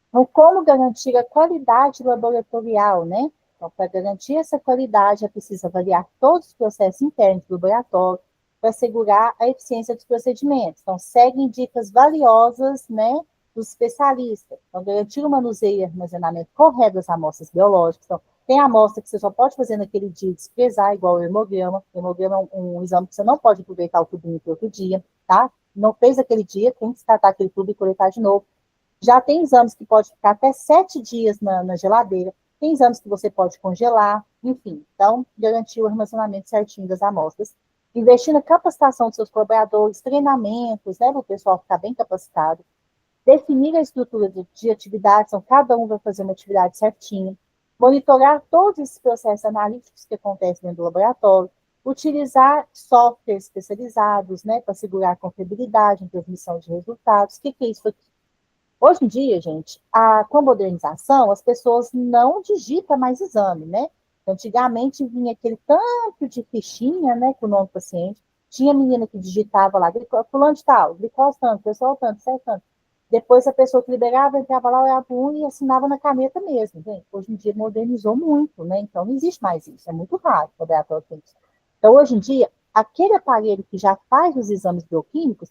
Então, como garantir a qualidade laboratorial, né? Então, para garantir essa qualidade, é preciso avaliar todos os processos internos do laboratório para assegurar a eficiência dos procedimentos. Então, seguem dicas valiosas, né, dos especialistas. Então, garantir o manuseio e armazenamento correto das amostras biológicas. Então, tem amostra que você só pode fazer naquele dia e desprezar, igual o hemograma. O hemograma é um exame que você não pode aproveitar o tubinho para outro dia, tá? Não fez aquele dia, tem que descartar aquele tubo e coletar de novo. Já tem exames que pode ficar até 7 dias na geladeira, tem exames que você pode congelar, enfim. Então, garantir o armazenamento certinho das amostras. Investir na capacitação dos seus colaboradores, treinamentos, né, para o pessoal ficar bem capacitado. Definir a estrutura de atividades, então cada um vai fazer uma atividade certinha. Monitorar todos esses processos analíticos que acontecem dentro do laboratório. Utilizar softwares especializados, né, para assegurar a confiabilidade em transmissão de resultados. O que é isso aqui? Hoje em dia, gente, com a modernização, as pessoas não digitam mais exame, né? Antigamente vinha aquele tanto de fichinha, né, com o nome do paciente. Tinha menina que digitava lá, fulano de tal, glicose tanto, pessoal tanto, certo tanto. Depois a pessoa que liberava, entrava lá, olhava o e assinava na caneta mesmo. Gente, hoje em dia modernizou muito, né? Então não existe mais isso, é muito raro o laboratório ter isso. Então, hoje em dia, aquele aparelho que já faz os exames bioquímicos,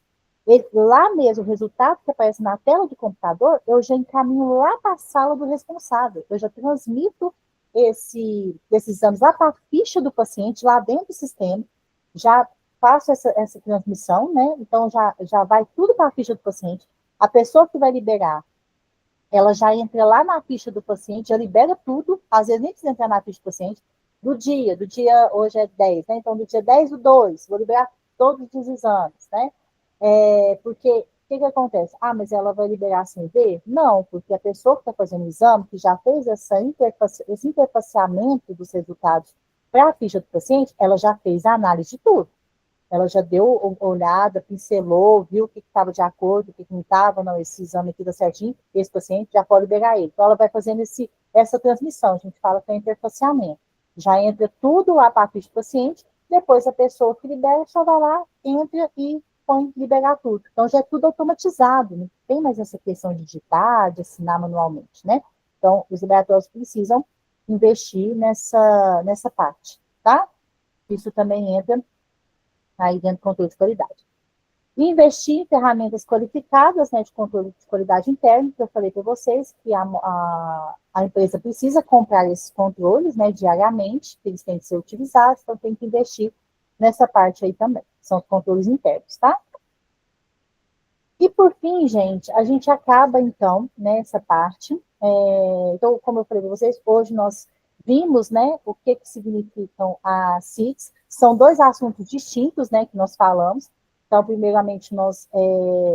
lá mesmo, o resultado que aparece na tela do computador, eu já encaminho lá para a sala do responsável. Eu já transmito esses exames lá para a ficha do paciente, lá dentro do sistema, já faço essa transmissão, né? Então, já vai tudo para a ficha do paciente. A pessoa que vai liberar, ela já entra lá na ficha do paciente, já libera tudo, às vezes nem precisa entrar na ficha do paciente, do dia hoje é 10, né? Então, do dia 10 do 2, vou liberar todos os exames, né? Porque, o que acontece? Ah, mas ela vai liberar sem ver? Não, porque a pessoa que está fazendo o exame, que já fez esse interfaceamento dos resultados para a ficha do paciente, ela já fez a análise de tudo. Ela já deu uma olhada, pincelou, viu o que estava de acordo, o que não estava, não, esse exame aqui está certinho, esse paciente já pode liberar ele. Então, ela vai fazendo essa transmissão, a gente fala que é interfaceamento. Já entra tudo lá para a ficha do paciente, depois a pessoa que libera só vai lá, entra e põe liberar tudo. Então, já é tudo automatizado, não tem mais essa questão de digitar, de assinar manualmente, né? Então, os laboratórios precisam investir nessa parte, tá? Isso também entra aí dentro do controle de qualidade. E investir em ferramentas qualificadas, né, de controle de qualidade interno, que eu falei para vocês, que a empresa precisa comprar esses controles, né, diariamente, que eles têm que ser utilizados, então tem que investir nessa parte aí também. São os controles internos, tá? E por fim, gente, a gente acaba, então, nessa parte. Então, como eu falei para vocês, hoje nós vimos, né, o que significam as CIDs. São dois assuntos distintos, né, que nós falamos. Então, primeiramente, nós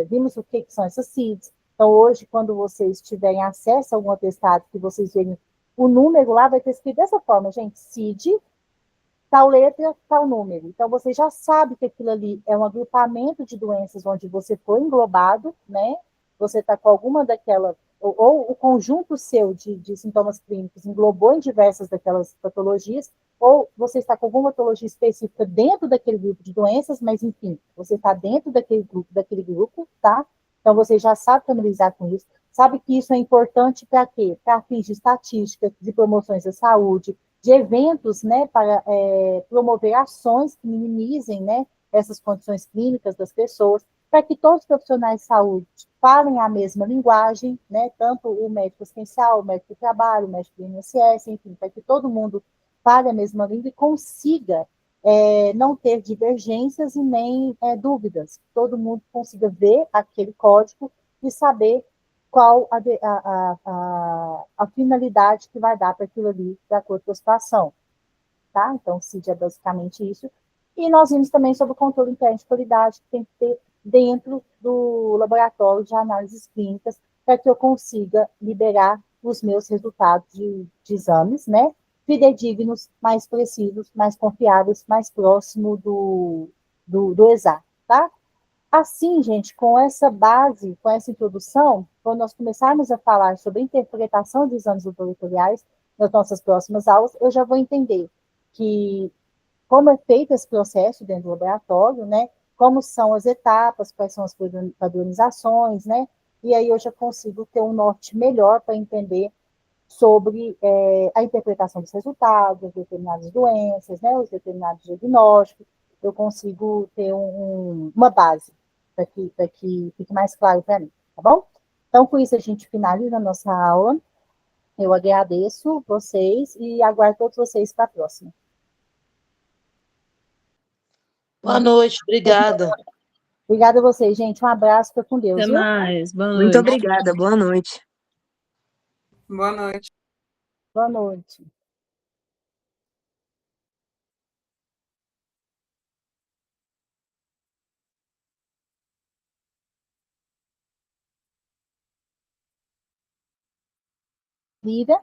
vimos o que são essas CIDs. Então, hoje, quando vocês tiverem acesso a algum atestado, que vocês verem o número lá, vai ter escrito dessa forma, gente, CID, tal letra, tal número. Então, você já sabe que aquilo ali é um agrupamento de doenças onde você foi englobado, né? Você está com alguma ou o conjunto seu de sintomas clínicos englobou em diversas daquelas patologias, ou você está com alguma patologia específica dentro daquele grupo de doenças, mas, enfim, você está dentro daquele grupo, tá? Então, você já sabe familiarizar com isso. Sabe que isso é importante para quê? Para fins de estatística, de promoções da saúde, de eventos, né, para promover ações que minimizem, né, essas condições clínicas das pessoas, para que todos os profissionais de saúde falem a mesma linguagem, né, tanto o médico assistencial, o médico do trabalho, o médico do INSS, enfim, para que todo mundo fale a mesma língua e consiga não ter divergências e nem dúvidas, que todo mundo consiga ver aquele código e saber qual a finalidade que vai dar para aquilo ali, de acordo com a situação. Tá? Então, o CID é basicamente isso. E nós vimos também sobre o controle interno de qualidade, que tem que ter dentro do laboratório de análises clínicas, para que eu consiga liberar os meus resultados de exames, né? Fidedignos, mais precisos, mais confiáveis, mais próximo do exato, tá? Assim, gente, com essa base, com essa introdução, quando nós começarmos a falar sobre a interpretação de exames laboratoriais nas nossas próximas aulas, eu já vou entender que como é feito esse processo dentro do laboratório, né? Como são as etapas, quais são as padronizações, né? E aí eu já consigo ter um norte melhor para entender sobre a interpretação dos resultados, das determinadas doenças, né? Os determinados diagnósticos. Eu consigo ter uma base para que fique mais claro para mim, tá bom? Então, com isso, a gente finaliza a nossa aula. Eu agradeço vocês e aguardo todos vocês para a próxima. Boa noite, obrigada. Obrigada a vocês, gente. Um abraço, fica com Deus, Até viu? mais. Boa Muito noite. obrigada, boa noite. Boa noite. Boa noite. Lívia?